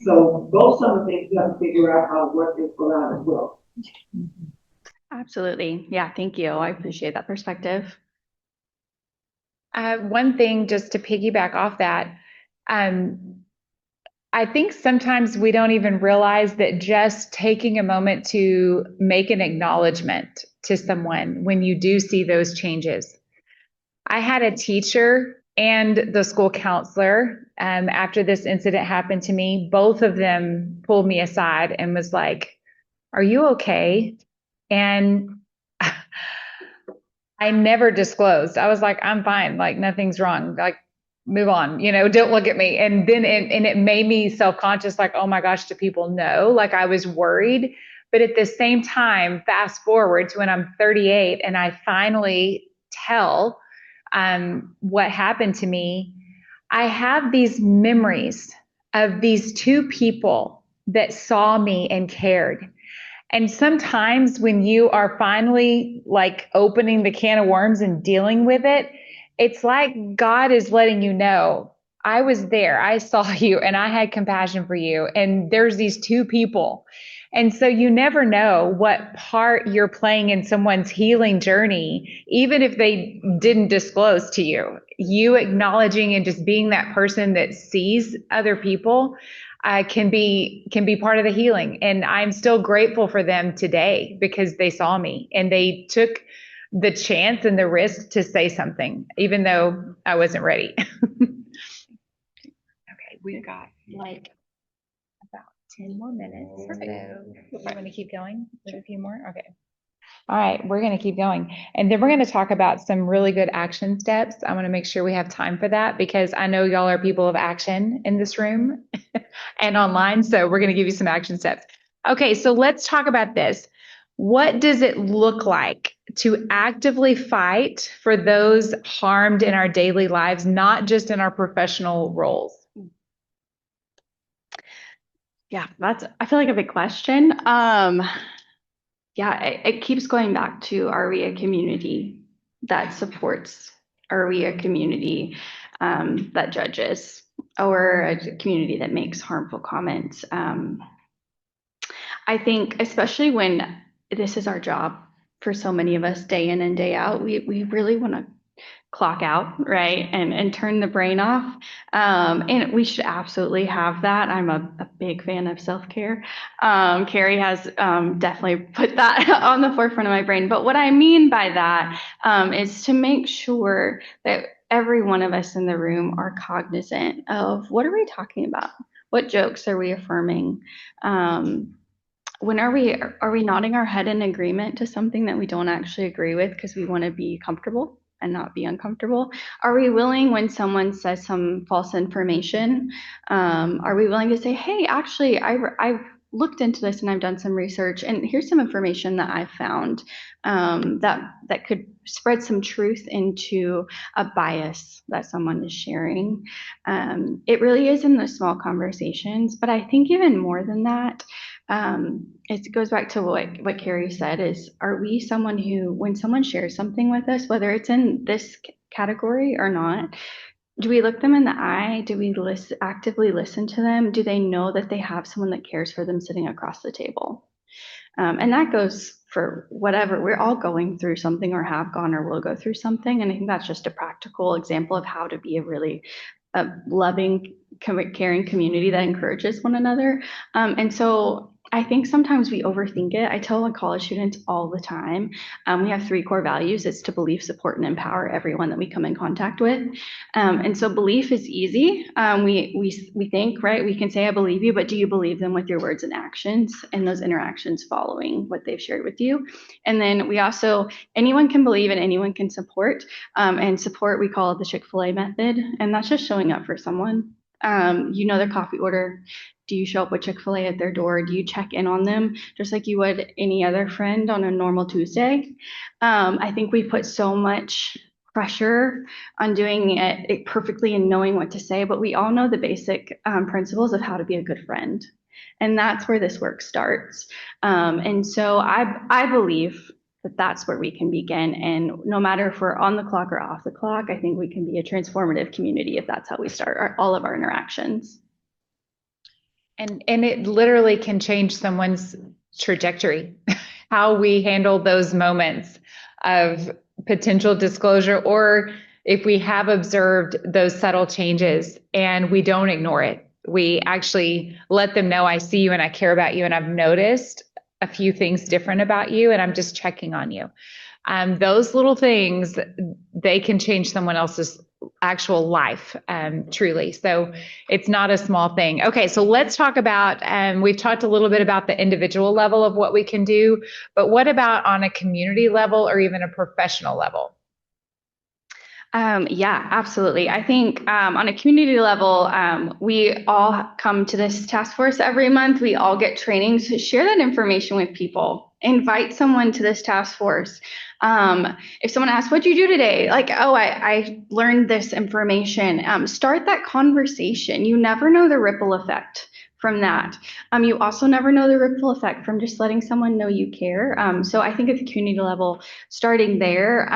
So those are some of the things you have to figure out how to work this around as well. Absolutely. Yeah, thank you. I appreciate that perspective. One thing just to piggyback off that, I think sometimes we don't even realize that just taking a moment to make an acknowledgement to someone when you do see those changes. I had a teacher and the school counselor, after this incident happened to me, both of them pulled me aside and was like, "Are you okay?" And I never disclosed. I was like, "I'm fine. Like nothing's wrong. Like move on, don't look at me." And then it made me self-conscious, like, oh my gosh, do people know? Like I was worried. But at the same time, fast forward to when I'm 38 and I finally tell what happened to me, I have these memories of these two people that saw me and cared. And sometimes when you are finally like opening the can of worms and dealing with it, it's like God is letting you know, I was there, I saw you, and I had compassion for you. And there's these two people. And so you never know what part you're playing in someone's healing journey, even if they didn't disclose to you. You acknowledging and just being that person that sees other people can be part of the healing. And I'm still grateful for them today because they saw me and they took the chance and the risk to say something, even though I wasn't ready. Okay, we've got like about 10 more minutes. So you want to keep going with a few more? Okay. All right, we're going to keep going. And then we're going to talk about some really good action steps. I want to make sure we have time for that because I know y'all are people of action in this room and online. So we're going to give you some action steps. Okay, so let's talk about this. What does it look like to actively fight for those harmed in our daily lives, not just in our professional roles? Yeah, that's, I feel like a big question. Yeah, it keeps going back to, are we a community that supports? Are we a community that judges, or a community that makes harmful comments? I think especially when this is our job for so many of us day in and day out, we really want to clock out, right? And turn the brain off. And we should absolutely have that. I'm a big fan of self-care. Carrie has definitely put that on the forefront of my brain. But what I mean by that is to make sure that every one of us in the room are cognizant of, what are we talking about? What jokes are we affirming? When are we nodding our head in agreement to something that we don't actually agree with because we want to be comfortable and not be uncomfortable? Are we willing, when someone says some false information, are we willing to say, hey, actually, I've looked into this and I've done some research, and here's some information that I found that could spread some truth into a bias that someone is sharing. It really is in the small conversations, but I think even more than that, it goes back to what Carrie said, is, are we someone who, when someone shares something with us, whether it's in this category or not, do we look them in the eye? Do we actively listen to them? Do they know that they have someone that cares for them sitting across the table? And that goes for whatever. We're all going through something, or have gone, or will go through something. And I think that's just a practical example of how to be a really loving, caring community that encourages one another. And so I think sometimes we overthink it. I tell my college students all the time, we have 3 core values. It's to believe, support, and empower everyone that we come in contact with. And so belief is easy. We think, right? We can say, I believe you, but do you believe them with your words and actions, and those interactions following what they've shared with you? And then we also, anyone can believe and anyone can support. And support, we call it the Chick-fil-A method. And that's just showing up for someone. You know their coffee order. Do you show up with Chick-fil-A at their door? Do you check in on them just like you would any other friend on a normal Tuesday? I think we put so much pressure on doing it perfectly and knowing what to say, but we all know the basic principles of how to be a good friend. And that's where this work starts. And so I believe that that's where we can begin. And no matter if we're on the clock or off the clock, I think we can be a transformative community if that's how we start all of our interactions. And it literally can change someone's trajectory, how we handle those moments of potential disclosure, or if we have observed those subtle changes and we don't ignore it. We actually let them know, I see you and I care about you, and I've noticed a few things different about you, and I'm just checking on you. Those little things, they can change someone else's actual life, truly. So it's not a small thing. Okay, so let's talk about, we've talked a little bit about the individual level of what we can do, but what about on a community level or even a professional level? Yeah, absolutely. I think on a community level, we all come to this task force every month. We all get trainings. Share that information with people. Invite someone to this task force. If someone asks, what'd you do today? Like, oh, I learned this information. Start that conversation. You never know the ripple effect from that. You also never know the ripple effect from just letting someone know you care. So I think at the community level, starting there,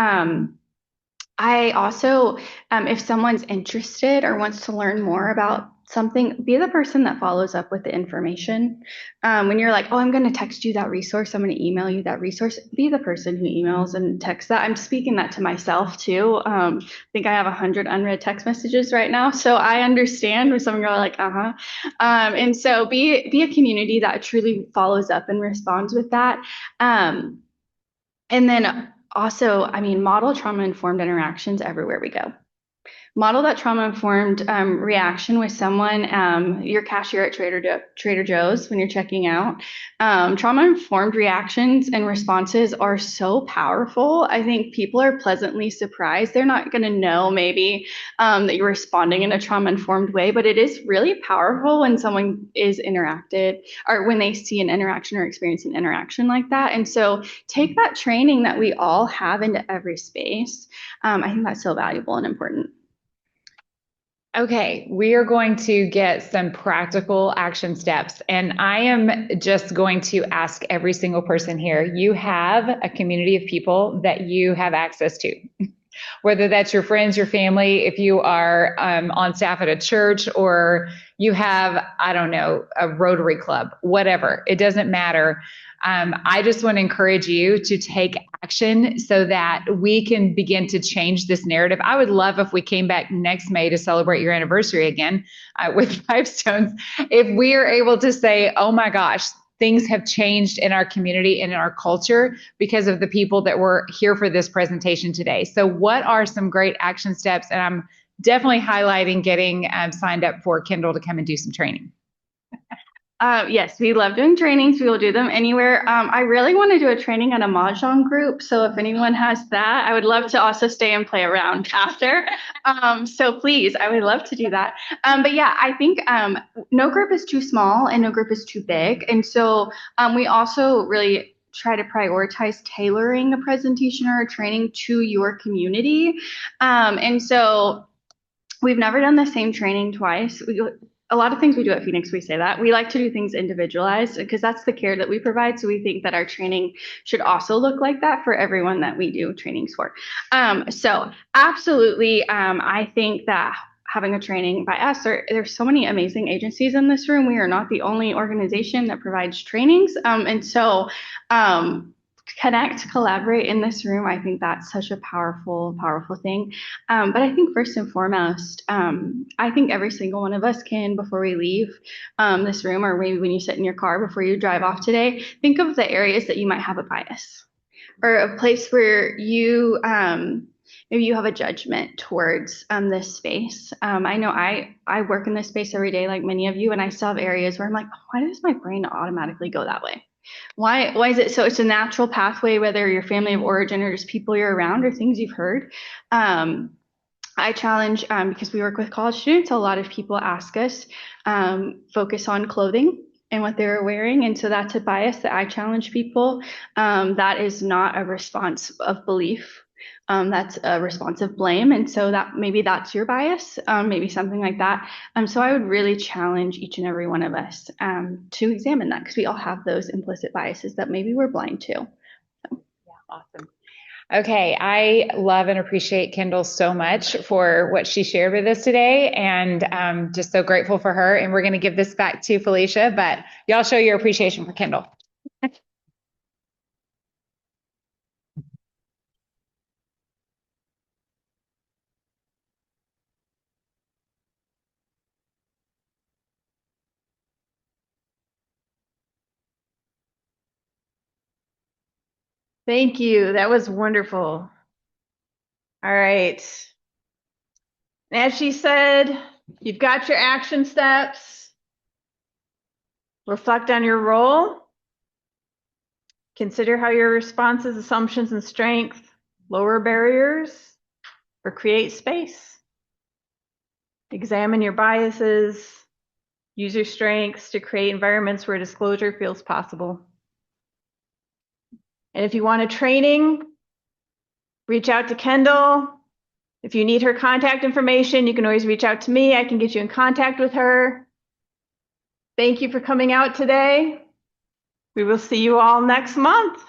I also, if someone's interested or wants to learn more about something, be the person that follows up with the information. When you're like, oh, I'm going to text you that resource, I'm going to email you that resource, be the person who emails and texts that. I'm speaking that to myself too. I think I have 100 unread text messages right now. So I understand when some are like, uh-huh. And so be a community that truly follows up and responds with that. And then also, I mean, model trauma-informed interactions everywhere we go. Model that trauma-informed reaction with someone, your cashier at Trader Joe's when you're checking out. Trauma-informed reactions and responses are so powerful. I think people are pleasantly surprised. They're not going to know maybe that you're responding in a trauma-informed way, but it is really powerful when someone is interacted or when they see an interaction or experience an interaction like that. And so take that training that we all have into every space. I think that's so valuable and important. Okay, we are going to get some practical action steps, and I am just going to ask every single person here, you have a community of people that you have access to, whether that's your friends, your family, if you are on staff at a church, or you have, I don't know, a Rotary Club, whatever, it doesn't matter. I just want to encourage you to take action so that we can begin to change this narrative. I would love if we came back next May to celebrate your anniversary again with Five Stones. If we are able to say, oh my gosh, things have changed in our community and in our culture because of the people that were here for this presentation today. So what are some great action steps? And I'm definitely highlighting getting signed up for Kendall to come and do some training. Yes, we love doing trainings. We will do them anywhere. I really want to do a training at a Mahjong group. So if anyone has that, I would love to also stay and play around after. So please, I would love to do that. But yeah, I think no group is too small and no group is too big. And so we also really try to prioritize tailoring a presentation or a training to your community. And so we've never done the same training twice. A lot of things we do at Phoenix, we say that. We like to do things individualized because that's the care that we provide. So we think that our training should also look like that for everyone that we do trainings for. So absolutely, I think that having a training by us, there's so many amazing agencies in this room. We are not the only organization that provides trainings. And so connect, collaborate in this room. I think that's such a powerful, powerful thing. But I think first and foremost, I think every single one of us can, before we leave this room, or maybe when you sit in your car before you drive off today, think of the areas that you might have a bias or a place where you maybe you have a judgment towards this space. I know I work in this space every day, like many of you, and I still have areas where I'm like, why does my brain automatically go that way? Why is it so? It's a natural pathway, whether your family of origin or just people you're around or things you've heard. I challenge, because we work with college students, a lot of people ask us, focus on clothing and what they're wearing. And so that's a bias that I challenge people. That is not a response of belief. That's a response of blame. And so that maybe that's your bias, maybe something like that. So I would really challenge each and every one of us to examine that, because we all have those implicit biases that maybe we're blind to. So. Yeah, awesome. Okay, I love and appreciate Kendall so much for what she shared with us today, and just so grateful for her. And we're going to give this back to Felicia, but y'all show your appreciation for Kendall. Thank you. That was wonderful. All right. As she said, you've got your action steps. Reflect on your role. Consider how your responses, assumptions, and strength lower barriers or create space. Examine your biases. Use your strengths to create environments where disclosure feels possible. And if you want a training, reach out to Kendall. If you need her contact information, you can always reach out to me. I can get you in contact with her. Thank you for coming out today. We will see you all next month.